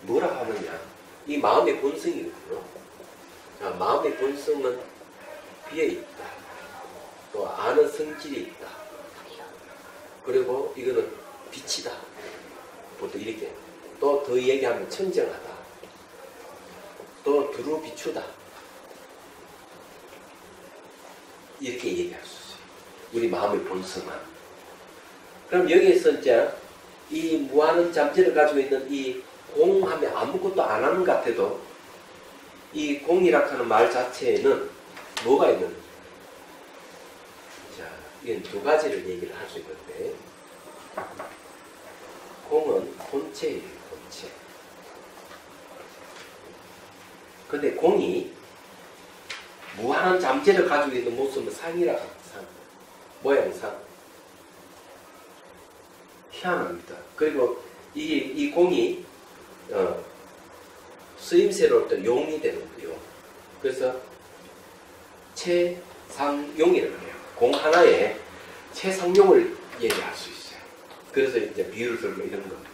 뭐라고 하느냐. 이 마음의 본성이거든요. 자, 마음의 본성은 비어있다. 또 아는 성질이 있다. 그리고 이거는 빛이다. 보통 이렇게. 또 더 얘기하면 청정하다. 또 두루 비추다. 이렇게 얘기할 수 있어요. 우리 마음의 본성은. 그럼 여기에서 이제 이 무한한 잠재를 가지고 있는 이 공하면 아무것도 안 하는 것 같아도 이 공이라 하는 말 자체에는 뭐가 있는? 자, 이건 두 가지를 얘기를 할 수 있는데, 공은 본체예요, 본체. 근데 공이 무한한 잠재를 가지고 있는 모습은 상이라 합니다. 상. 모양상. 희한합니다. 그리고 이 공이 쓰임새로 어떤 용이 되는 거예요. 그래서 최상용이라고 해요. 공 하나에 최상용을 얘기할 수 있어요. 그래서 이제 비유를 들고 이런 겁니다.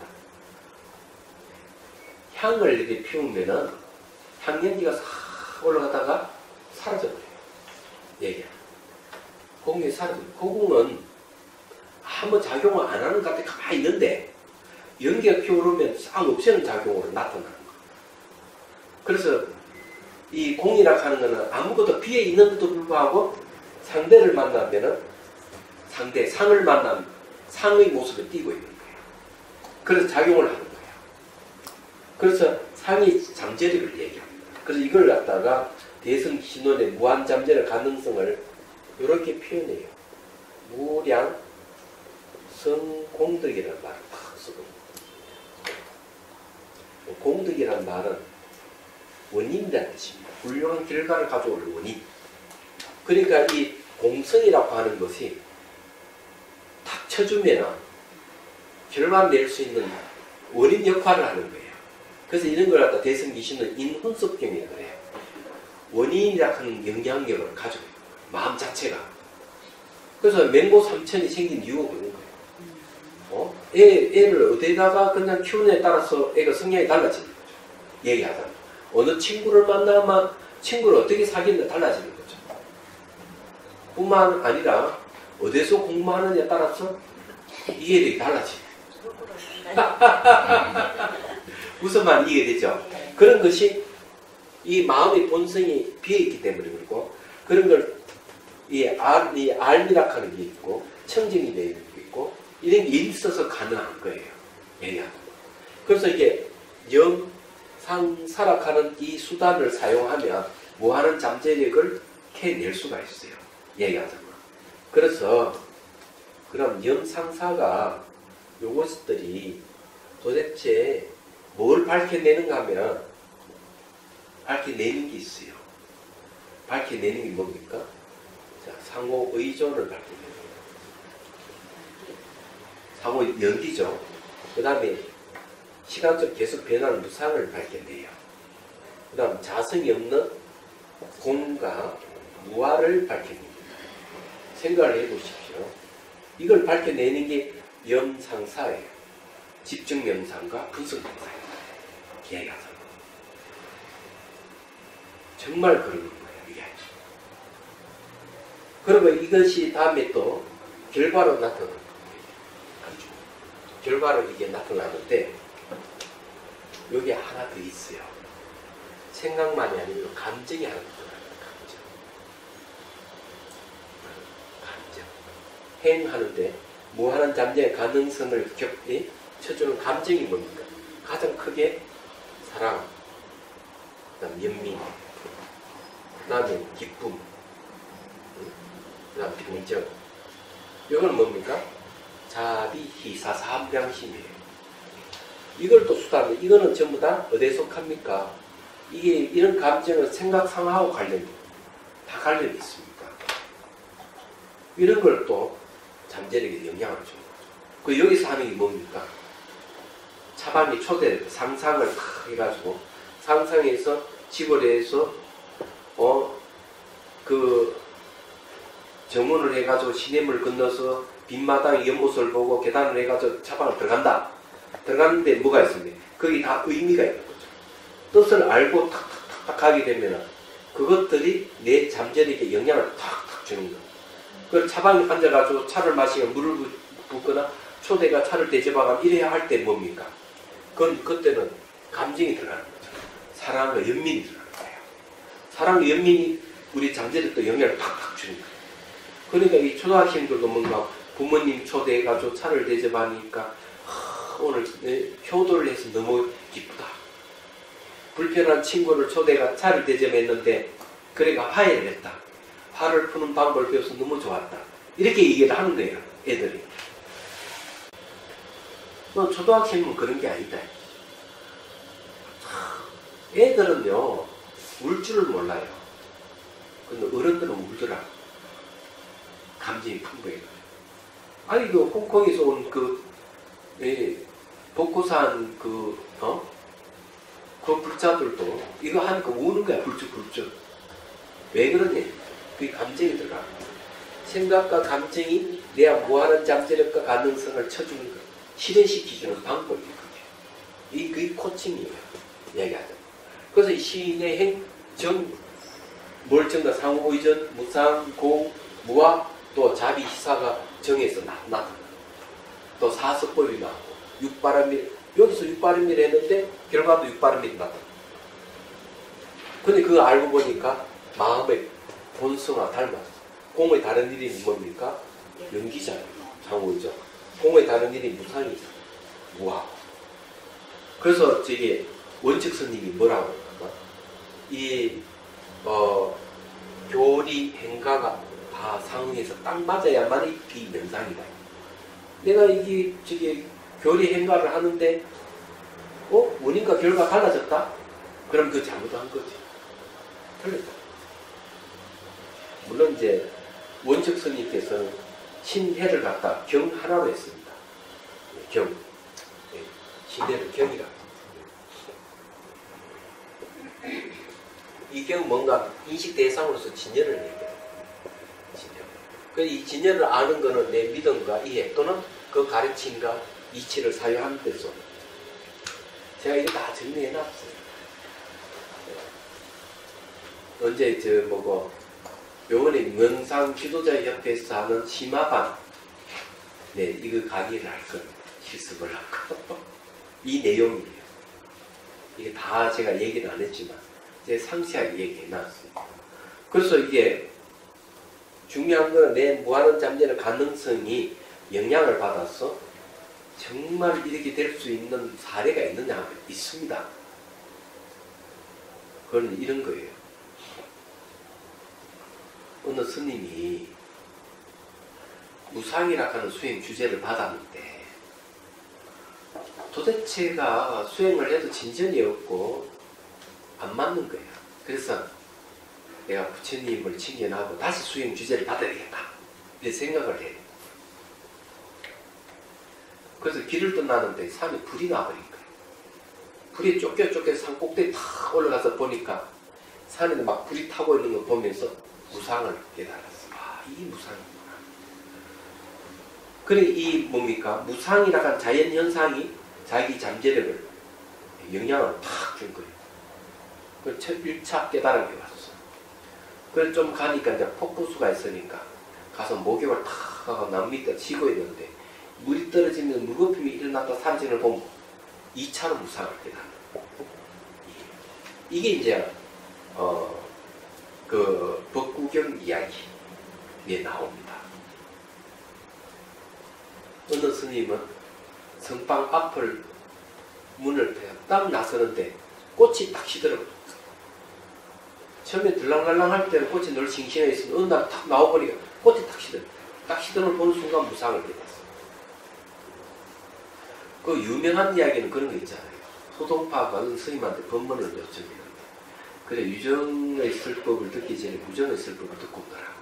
향을 이렇게 피우면은 향연기가 싹 올라가다가 사라져버려요. 얘기야. 공이 사라져요. 그 공은 아무 작용을 안 하는 것 같아 가만히 있는데 연기가 피어오르면 싹 없애는 작용으로 나타나는 거예요. 그래서 이 공이라고 하는 거는 아무것도 비어 있는데도 불구하고 상대를 만나면은 상을 만나면 상의 모습을 띠고 있는 거예요. 그래서 작용을 하는 거예요. 그래서 상이 잠재력을 얘기합니다. 그래서 이걸 갖다가 대승신론의 무한잠재력 가능성을 이렇게 표현해요. 무량 성공덕이라는 말을 탁 쓰고, 공덕이라는 말은 원인이라는 뜻입니다. 훌륭한 결과를 가져올 원인. 그러니까 이 공성이라고 하는 것이 탁 쳐주면 결과를 낼 수 있는 원인 역할을 하는 거예요. 그래서 이런 걸 갖다 대승기신은 인혼석경이라고 해요. 원인이라고 하는 영향력을 가지고 있는 거예요. 마음 자체가. 그래서 맹고 삼천이 생긴 이유가 그런 거예요. 애를 어디다가 그냥 키우느냐에 따라서 애가 성향이 달라지는 거죠. 얘기하자면. 어느 친구를 만나면 친구를 어떻게 사귀느냐에 달라지는 거죠. 뿐만 아니라 어디서 공부하느냐에 따라서 이해력이 달라지는 거죠. 무슨 말 이해되죠? 그런 것이 이 마음의 본성이 비어있기 때문에 그렇고, 그런 걸 이 알미락 하는 게 있고 청정이 되어 있는 게 있고 이런 게 있어서 가능한 거예요. 얘기하는 거. 그래서 이게 영상사락하는 이 수단을 사용하면 무한한 잠재력을 캐낼 수가 있어요. 얘기하자면. 그래서 그럼 영상사가 요것들이 도대체 뭘 밝혀내는가 하면 밝혀내는 게 있어요. 밝혀내는 게 뭡니까? 자, 상호 의존을 밝혀내는 거예요. 상호 연기죠. 그 다음에 시간적 계속 변하는 무상을 밝혀내요. 그 다음 자성이 없는 공과 무아를 밝혀냅니다. 생각을 해보십시오. 이걸 밝혀내는 게 명상사예요. 집중 명상과 분석 명상입니다. 계획하자. 정말 그런 거예요. 이게. 그리고 이것이 다음에 또 결과로 나타나는 거예요. 결과로 이게 나타나는데 여기 하나 더 있어요. 생각만이 아니고 감정이 하나 더 들어갑니다. 감정. 행하는데 무한한 잠재의 가능성을 쳐주는 감정이 뭡니까? 가장 크게 사랑, 그 다음 연민, 그 다음에 기쁨, 그 다음 평정. 이건 뭡니까? 자비, 희사, 삼량심이에요. 이걸 또 수단으로, 이거는 전부 다 어디에 속합니까? 이게 이런 감정은 생각상하고 관련이 다 관련이 있습니까? 이런 걸 또 잠재력에 영향을 주는 거죠. 그 여기서 하는 게 뭡니까? 차방이 초대 상상을 탁 해가지고 상상해서 집어내서 그 정문을 해가지고 시냇물 건너서 빈마당의 연못을 보고 계단을 해가지고 차방을 들어간다. 들어갔는데 뭐가 있습니까? 거기 다 의미가 있는 거죠. 뜻을 알고 탁탁탁탁 하게 되면 그것들이 내 잠재력에 영향을 탁탁 주는 거예요. 그 차방에 앉아가지고 차를 마시면 물을 붓거나 초대가 차를 대접하거나 이래야 할 때 뭡니까? 그때는 감정이 들어가는 거죠. 사랑과 연민이 들어가는 거예요. 사랑과 연민이 우리 잠재력도 영향을 탁탁 주는 거예요. 그러니까 이 초등학생들도 뭔가 부모님 초대해가지고 차를 대접하니까 오늘 효도를 해서 너무 기쁘다. 불편한 친구를 초대가 차를 대접했는데 그래가 화해를 했다. 화를 푸는 방법을 배워서 너무 좋았다. 이렇게 얘기를 하는 거예요. 애들이. 초등학생은 그런 게 아니다. 애들은요 울 줄을 몰라요. 근데 어른들은 울더라. 감정이 풍부해요. 아니 그 홍콩에서 온 복고산 그 불자들도 이거 하니까 우는 거야. 불쭉. 왜 그러냐? 그게 감정이 들어가. 생각과 감정이 내 무한한 잠재력과 가능성을 쳐주는 거. 실현시키주는 방법이 그게. 그게 코칭이에요. 얘기하자. 그래서 이 시인의 몰정과 상호의전, 무상, 공, 무아, 또 자비, 희사가 정해서 나타나. 또 사서법이 나오고, 육바람밀, 여기서 육바람밀 했는데, 결과도 육바람밀이 나타나. 근데 그거 알고 보니까 마음의 본성과 닮았어. 공의 다른 이름이 뭡니까? 연기잖아요. 상호의전. 공의 다른 이름이 무상이죠. 무아. 그래서 원칙 스님이 뭐라고 할까나? 교리, 행가가 다 상응해서 딱 맞아야만이 비명상이다. 내가 교리, 행가를 하는데, 원인과 결과가 달라졌다? 그럼 그 잘못한 거지. 틀렸다. 물론 원칙 스님께서는 신해를 갖다 경 하나로 했습니다. 경. 신해를 경이라. 이 경은 뭔가 인식 대상으로서 진열을 얘기해요. 이 진열을 아는 것은 내 믿음과 이해 또는 그 가르침과 이치를 사유하는 데서 제가 이거 다 정리해놨어요. 언제 요번에 명상 지도자협회에서 하는 심화반 이거 강의를 할 겁니다. 실습을 할 거. 이 내용이에요. 이게 다 제가 얘기는 안 했지만 제가 상세하게 얘기해놨습니다. 그래서 이게 중요한 건 내 무한한 잠재력 가능성이 영향을 받아서 정말 이렇게 될 수 있는 사례가 있느냐? 있습니다. 그건 이런 거예요. 어느 스님이 무상이라 하는 수행 주제를 받았는데 도대체가 수행을 해도 진전이 없고 안 맞는 거예요. 그래서 내가 부처님을 칭견하고 다시 수행 주제를 받아야 되겠다. 이렇게 생각을 해요. 그래서 길을 떠나는데 산에 불이 나버린 거예요. 불이 쫓겨 산 꼭대기 탁 올라가서 보니까 산에 막 불이 타고 있는 거 보면서 무상을 깨달았어. 아, 이게 무상이구나. 그래, 이 뭡니까? 무상이라고 한 자연현상이 자기 잠재력을 영향을 탁 준 거예요. 그 1차 깨달은 게 왔어. 그래서 좀 가니까 이제 폭포수가 있으니까 가서 목욕을 탁 하고 나무 밑에 쉬고 있는데 물이 떨어지면 물거품이 일어났다 사라지는 걸 보면 2차로 무상을 깨달은 거예요. 이게 이제 그 법구경 이야기에 나옵니다. 어느 스님은 성방 앞을 문을 딱 나서는데 꽃이 딱 시더라고요. 처음에 들랑달랑 할 때는 꽃이 늘 싱싱해 있으면 어느 날 탁 나와보니까 꽃이 딱 시더라고요. 딱 시더는 걸 보는 순간 무상을 깨달았어요. 그 유명한 이야기는 그런 거 있잖아요. 소동파가 어느 스님한테 법문을 요청했는데 그래, 유정의 설법을 듣기 전에 무정의 설법을 듣고 오더라고.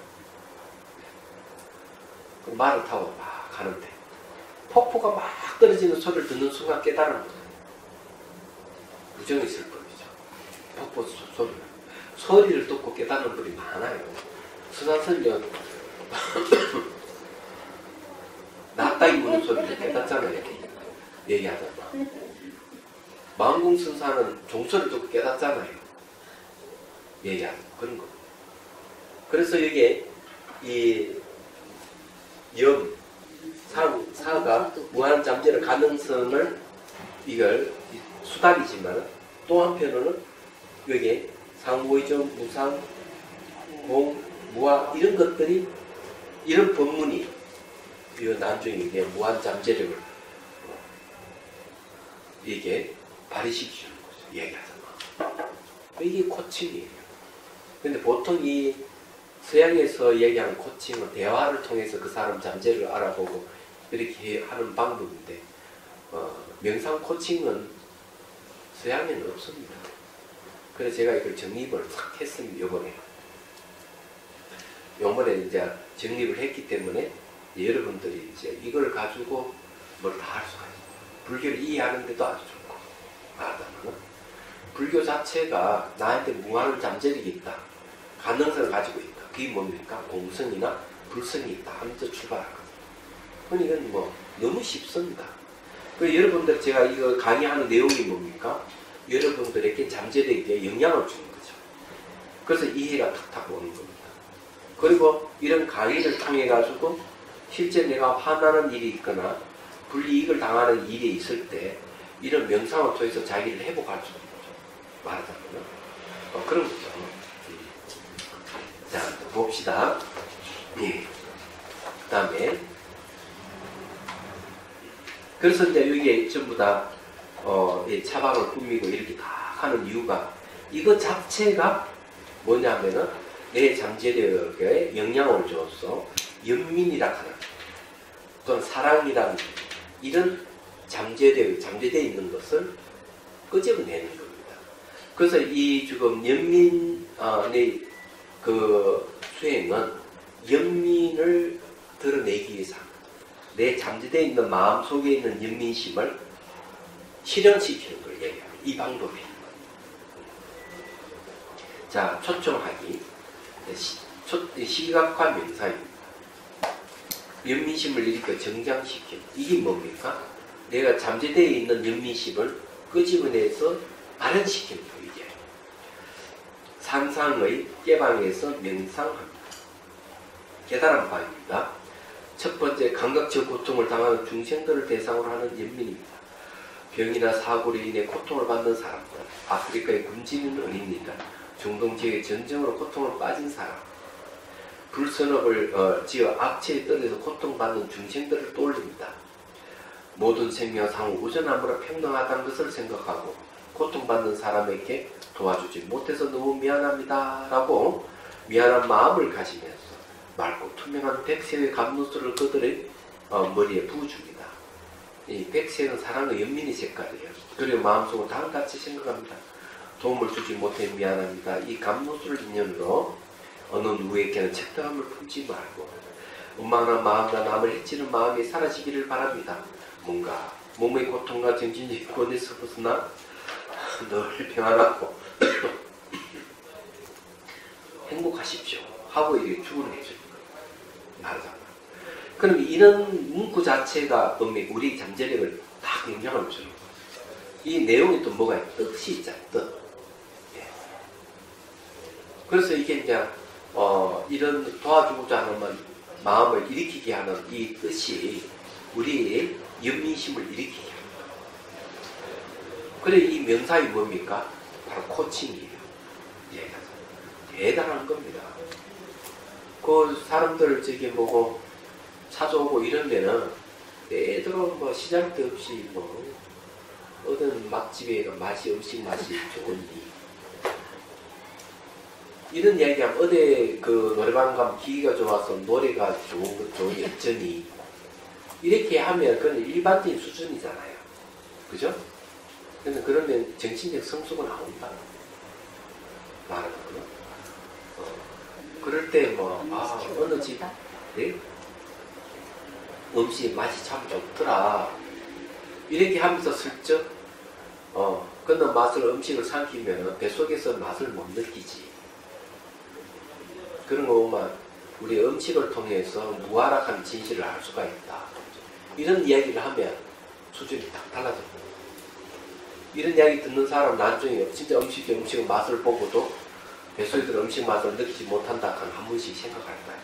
그 말을 타고 막 가는데 폭포가 막 떨어지는 소리를 듣는 순간 깨달은 거예요. 무정의 설법이죠. 폭포 소리를 듣고 깨달은 분이 많아요. 수산설령 낫다이 부는 소리를 깨닫잖아요. 얘기하잖아. 마음궁선사는 종소리를 듣고 깨닫잖아요. 얘기하는 그런 거. 그래서 이게 이 사가 무한 잠재의 가능성을 이걸 수답이지만 또 한편으로는 여기에 상무의정, 무상, 공, 무아 이런 것들이 이런 법문이 이 나중에 이게 무한 잠재력을 이게 발휘시키는 거죠. 얘기하잖아. 이게 코칭이에요. 근데 보통 이 서양에서 얘기하는 코칭은 대화를 통해서 그 사람 잠재를 알아보고 이렇게 하는 방법인데 명상 코칭은 서양에는 없습니다. 그래서 제가 이걸 정립을 탁 했습니다. 요번에 이제 정립을 했기 때문에 여러분들이 이제 이걸 가지고 뭘 다 할 수가 있어요. 불교를 이해하는데도 아주 좋고 말하자면 불교 자체가 나한테 무한한 잠재력이 있다. 가능성을 가지고 있다. 그게 뭡니까? 공성이나 불성이 있다 하면서 출발하거든요. 그건 이건 뭐 너무 쉽습니다. 그 여러분들 제가 이거 강의하는 내용이 뭡니까? 여러분들에게 잠재력에 영향을 주는 거죠. 그래서 이해가 탁탁 오는 겁니다. 그리고 이런 강의를 통해 가지고 실제 내가 화나는 일이 있거나 불이익을 당하는 일이 있을 때 이런 명상을 통해서 자기를 회복할 수 있는 거죠. 말하자면 그런 거죠. 자, 봅시다. 그 다음에 그래서 이제 여기에 전부 다 차방을 꾸미고 이렇게 다 하는 이유가 이거 자체가 뭐냐면은 내 잠재력에 영향을 줘서 연민이라 하는 또는 사랑이라는 이런 잠재되어 있는 것을 끄집어내는 겁니다. 그래서 이 지금 연민의 그 수행은 연민을 드러내기 위해서 내 잠재되어 있는 마음 속에 있는 연민심을 실현시키는 걸 얘기합니다. 이 방법이. 자, 초청하기. 시각화 명상입니다. 연민심을 일으켜 정장시키는. 이게 뭡니까? 내가 잠재되어 있는 연민심을 끄집어내서 발현시키는 거, 이게. 상상의 깨방에서 명상합니다. 깨달은 바입니다. 첫 번째, 감각적 고통을 당하는 중생들을 대상으로 하는 연민입니다. 병이나 사고로 인해 고통을 받는 사람들, 아프리카의 굶주리는 어린이들, 중동 지역의 전쟁으로 고통을 빠진 사람, 불선업을 지어 악취에 떨어져서 고통받는 중생들을 떠올립니다. 모든 생명 상호 우전함으로 평등하다는 것을 생각하고 고통받는 사람에게 도와주지 못해서 너무 미안합니다 라고 미안한 마음을 가지면서 맑고 투명한 백새의 감누수를 그들의 머리에 부어줍니다. 이 백새는 사랑의 연민의 색깔이에요. 그리고 마음속으로 다음같이 생각합니다. 도움을 주지 못해 미안합니다. 이 감노수를 인연으로 어느 누구에게는 책당함을 품지 말고 원망한 마음과 남을 해치는 마음이 사라지기를 바랍니다. 뭔가 몸의 고통과 정신적인 고뇌에서 벗어나 늘 평안하고 행복하십시오 하고 이렇게 축을 해줍니다. 말하자면. 그럼 이런 문구 자체가 우리 잠재력을 딱 영향을 주는 거예요. 이 내용이 또 뭐가 있어요? 뜻이 있잖아요. 뜻. 예. 그래서 이게 이제 이런 도와주고자 하는 마음을 일으키게 하는 이 뜻이 우리의 연민심을 일으키게 합니다. 그래 이 명사이 뭡니까? 바로 코칭이에요. 예. 대단한 겁니다. 그 사람들 저기 뭐고 찾아오고 이런 데는 애들은 뭐 시작도 없이 뭐 어떤 맛집에 맛이 음식 맛이 좋으니 이런 이야기하면 어디 그 노래방 가면 기기가 좋아서 노래가 좋은 여전히 이렇게 하면 그건 일반적인 수준이잖아요. 그죠? 근데 그러면 정신적 성숙은 나온다. 말하는 거. 그럴 때 뭐 어느 집 네? 음식 맛이 참 좋더라. 이렇게 하면서 슬쩍 그런 맛을 음식을 삼키면 뱃속에서 맛을 못 느끼지. 그런 거 보면 우리 음식을 통해서 무활락한 진실을 알 수가 있다. 이런 이야기를 하면 수준이 딱 달라집니다. 이런 이야기 듣는 사람 나중에 진짜 음식의 맛을 보고도 뱃속에 들어 음식 맛을 느끼지 못한다 하면 한 번씩 생각할 거야.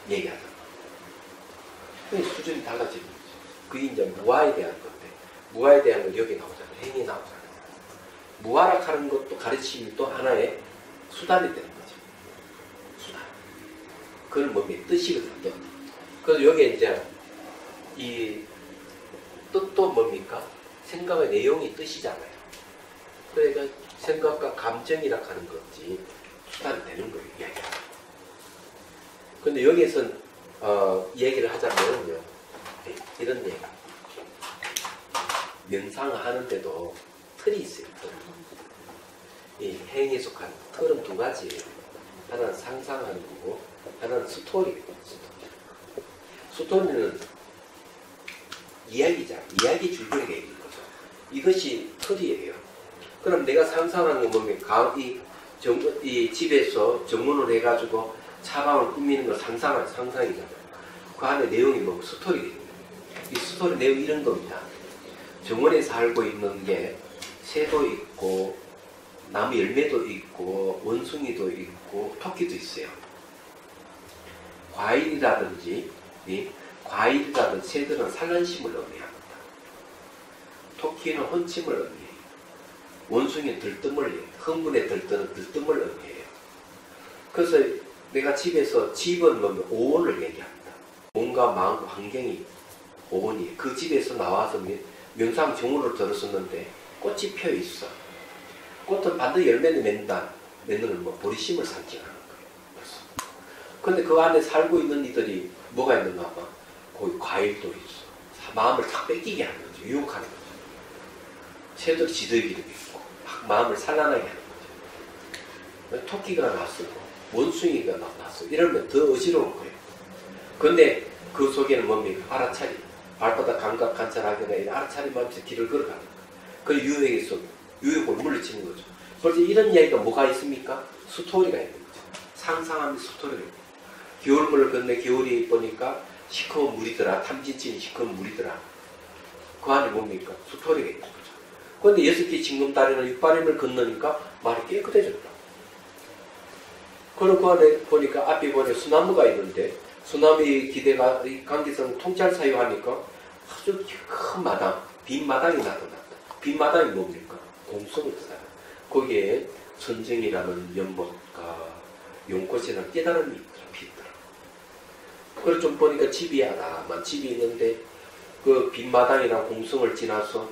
얘기하자. 수준이 달라지는 거죠. 그게 이제 무아에 대한 건데, 무아에 대한 건 여기 나오잖아요. 행위 나오잖아요. 무아락하는 것도 가르침이 또 하나의 수단이 되는 거죠. 수단. 그건 뭡니까? 뜻이거든요. 그래서 여기에 이제 이 뜻도 뭡니까? 생각의 내용이 뜻이잖아요. 그러니까 생각과 감정이라 하는 것이 수단이 되는 거예요. 이야기가. 근데 여기에서는 얘기를 하자면요. 이런 얘기. 명상을 하는데도 틀이 있어요. 틀. 이 행위에 속한 틀은 두 가지예요. 하나는 상상하는 거고, 하나는 스토리예요. 스토리는 이야기잖아요. 이야기 줄거리가 있는 거죠. 이것이 틀이에요. 그럼 내가 상상하는 게 뭡니까? 이 집에서 정문을 해가지고 차방을 꾸미는 걸 상상이잖아요. 그 안에 내용이 뭐 스토리가 있는 거예요. 이 스토리 내용이 이런 겁니다. 정원에 살고 있는 게 새도 있고 나무 열매도 있고 원숭이도 있고 토끼도 있어요. 과일이라든지 새들은 산란심을 의미합니다. 토끼는 혼침을 의미해요. 원숭이는 들뜸을, 흥분에 들뜨는 들뜸을 의미해요. 그래서 내가 집에서 집은 뭐 오온을 얘기합니다. 뭔가 마음 환경이 오온이에요. 그 집에서 나와서 명상 정원을 들었었는데 꽃이 펴 있어. 꽃은 반드시 열매를 맺는 뭐 보리심을 상징하는 거예요. 그런데 그 안에 살고 있는 이들이 뭐가 있는가 봐. 거기 과일도 있어. 마음을 탁 뺏기게 하는 거죠. 유혹하는 거죠. 새들이 지들기도 있고 막 마음을 산란하게 하는 거죠. 토끼가 나왔고 원숭이가 나왔어. 이러면 더 어지러운 거예요. 그런데 그 속에는 뭡니까? 알아차리. 발바닥 감각 관찰하거나 이런 알아차리면서 길을 걸어가는 거예요. 그 유혹에서 유혹을 물리치는 거죠. 그래서 이런 이야기가 뭐가 있습니까? 스토리가 있는 거죠. 상상하면 스토리가 있는 거죠. 겨울물을 건네 겨울이 보니까 시커먼 물이더라. 탐진친 시커먼 물이더라. 그 안에 뭡니까? 스토리가 있는 거죠. 그런데 6개 징검다리나 6발임을 건너니까 말이 깨끗해졌다. 그리고 그 안에 보니까 앞에 보니 수나무가 있는데 수나무의 기대가 관계성 통찰 사유하니까 아주 큰 마당, 빈 마당이 나타났다. 빈 마당이 뭡니까? 공성을 뜻하는. 거기에 선정이라는 연못과 용꽃이라는 깨달음이 있더라. 그걸 좀 보니까 집이 하나만 집이 있는데 그 빈 마당이랑 공성을 지나서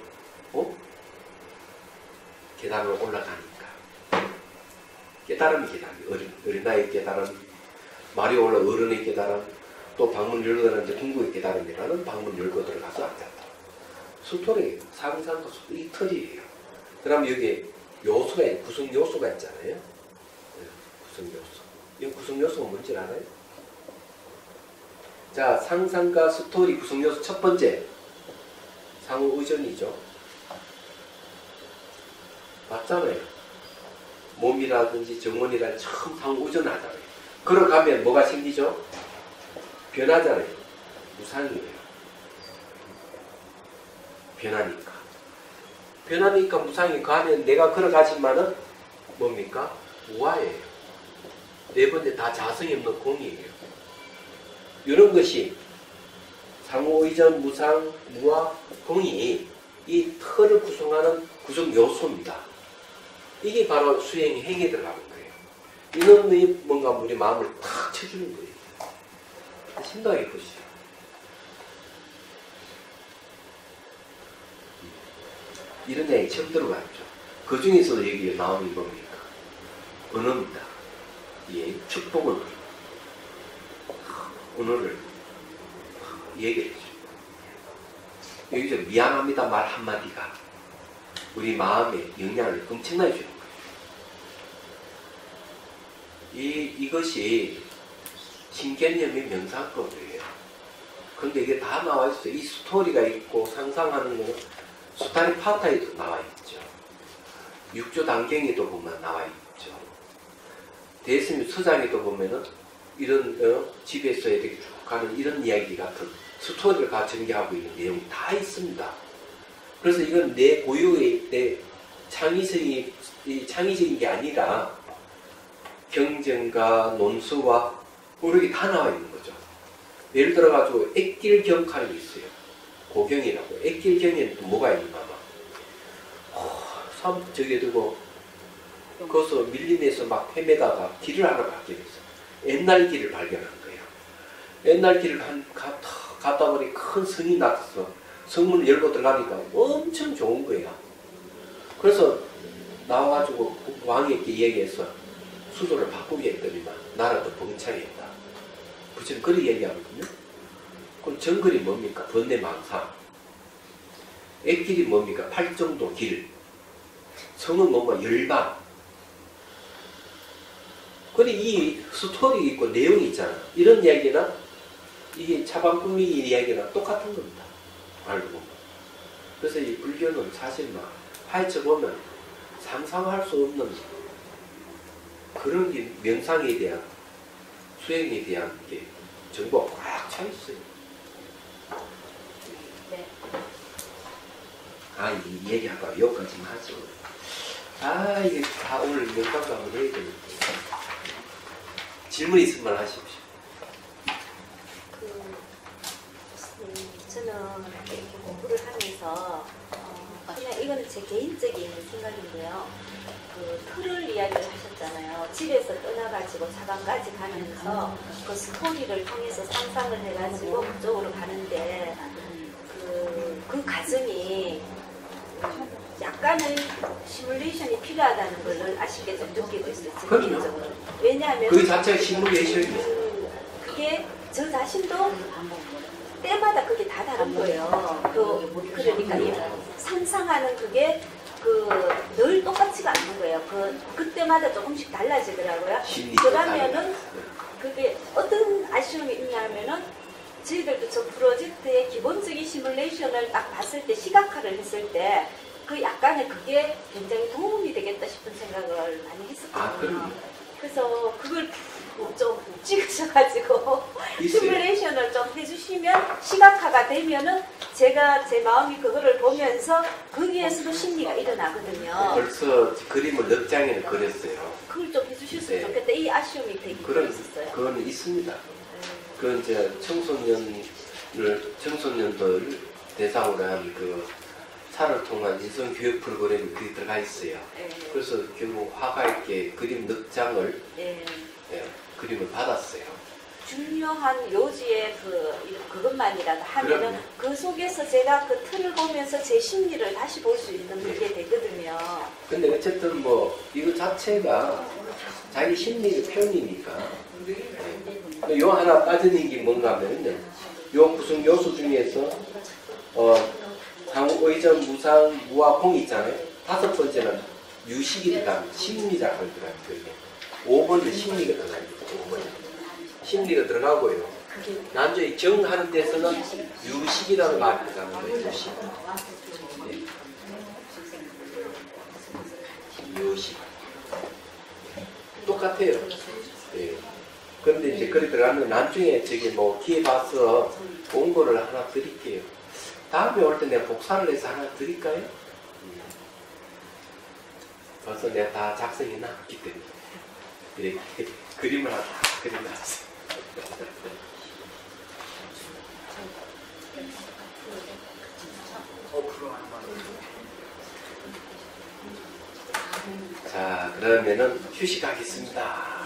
계단을 올라가니까 깨달음이 어린아이의 깨달음, 말이 올라 어른의 깨달음, 또 방문 열고 들어가는 궁극의 깨달음이라는 방문 열고 들어가서 앉았다. 스토리예요. 상상과 이 틀이에요. 그럼 여기에 요소가 구성 요소가 있잖아요. 네, 구성 요소. 이 구성 요소가 뭔지 알아요? 자, 상상과 스토리 구성 요소 첫 번째 상호 의존이죠. 맞잖아요. 몸이라든지 정원이라든지 처음 상호 의존하잖아요. 걸어가면 뭐가 생기죠? 변하잖아요. 무상이에요. 변하니까. 변하니까 무상이 가면 내가 걸어가지만은 뭡니까? 우화예요. 네 번째 다 자성이 없는 공이에요. 이런 것이 상호의전, 무상, 무화, 공이 이 틀을 구성하는 구성 요소입니다. 이게 바로 수행의 행에 들어가는 거예요. 이놈이 뭔가 우리 마음을 탁 쳐주는 거예요. 생각해 보시죠. 이런 얘기 처음 들어봤죠. 그 중에서도 여기에 나오는 뭡니까? 언어입니다. 예, 축복 언어. 언어를 얘기해 주죠. 여기서 미안합니다 말 한마디가 우리 마음에 영향을 엄청나게 주는 거예요. 이것이 신개념의 명상법이에요. 근데 이게 다 나와 있어요. 이 스토리가 있고 상상하는 거는 수타리 파타에도 나와 있죠. 육조 단경에도 보면 나와 있죠. 대스님 서장에도 보면은 이런 집에서 이렇게 쭉 가는 이런 이야기 같은 스토리를 다 전개하고 있는 내용이 다 있습니다. 그래서 이건 내 고유의 내 창의적인 게 아니라 경전과 논수와 이렇게 다 나와 있는 거죠. 예를 들어가지고 액길경칼이 있어요. 고경이라고. 액길경에는 또 뭐가 있는가 봐. 저기에 두고 거기서 밀림에서 막 헤매다가 길을 하나 발견했어. 옛날 길을 발견한 거예요. 옛날 길을 갔다 보니 큰 성이 났어. 성문을 열고 들어가니까 엄청 좋은 거야. 그래서 나와가지고 왕에게 얘기해서 수도를 바꾸게 했더니만 나라도 번창했다. 부처는 그리 얘기하거든요. 그럼 정글이 뭡니까? 번뇌망상. 액길이 뭡니까? 팔정도 길. 성은 뭔가 열반. 그래 이 스토리 있고 내용이 있잖아. 이런 이야기나 이게 차반꾸미 이야기나 똑같은 겁니다. 알고 보면. 그래서 이 불교는 사실 막 파헤쳐보면 상상할 수 없는 그런 게 명상에 대한 수행에 대한 게 정보가 꽉 차 있어요. 네. 아, 이 얘기할까 여기까지만 하죠. 아, 이게 다 오늘 명상도 한번 해야 되는데. 질문 있으면 하십시오. 저는 이렇게 공부를 하면서 그냥 이거는 제 개인적인 생각인데요. 그 틀을 이야기를 하셨잖아요. 집에서 떠나가지고 자방까지 가면서 그 스토리를 통해서 상상을 해가지고 그쪽으로 가는데 그 과정이 약간의 시뮬레이션이 필요하다는 걸 아쉽게 좀 느끼고 있어요. 개인적으로. 왜냐하면 그 자체가 시뮬레이션이에요. 그게 저 자신도 때마다 그게 다 다른 거예요. 그러니까 이 상상하는 그게 늘 똑같지가 않는 거예요. 그때마다 조금씩 달라지더라고요. 그러면은 그게 어떤 아쉬움이 있냐면은 저희들도 저 프로젝트의 기본적인 시뮬레이션을 딱 봤을 때 시각화를 했을 때 그 약간의 그게 굉장히 도움이 되겠다 싶은 생각을 많이 했었거든요. 그래서 그걸 좀 찍으셔가지고 시뮬레이션을 좀 해주시면 시각화가 되면은 제가 제 마음이 그거를 보면서 거기에서도 심리가 일어나거든요. 벌써 그림을 넉 장에는 그렸어요. 그걸 좀 해주셨으면 좋겠다. 이 아쉬움이 되게 있었어요. 그건 있습니다. 그 이제 청소년들 대상으로 한 그 차를 통한 인성 교육 프로그램이 그게 들어가 있어요. 그래서 결국 화가 있게 그림 넉 장을 그림을 받았어요. 중요한 요지의 그것만이라도 하면은 그럼요. 그 속에서 제가 그 틀을 보면서 제 심리를 다시 볼 수 있는 그게 되거든요. 근데 어쨌든 뭐 이거 자체가 자기 심리의 표현이니까 요 하나 빠지는 게 뭔가 하면요. 요 구성 요소 중에서 상의전, 무상, 무화, 공 있잖아요. 다섯 번째는 유식이 들어가면 심리작을 들어가요. 5번은 심리가 들어갑니다. 5번. 심리가 들어가고요. 나중에 정하는 데서는 유식이라는 말이 들어가는 거예요. 유식. 네. 유식. 똑같아요. 예. 그런데 이제 그래 들어가면 나중에 저기 뭐 기회 봐서 원고를 하나 드릴게요. 다음에 올 때 내가 복사를 해서 하나 드릴까요? 벌써 내가 다 작성해 놨기 때문에 이렇게 그림을 하나 그려놨어요. 자, 그러면은 휴식하겠습니다.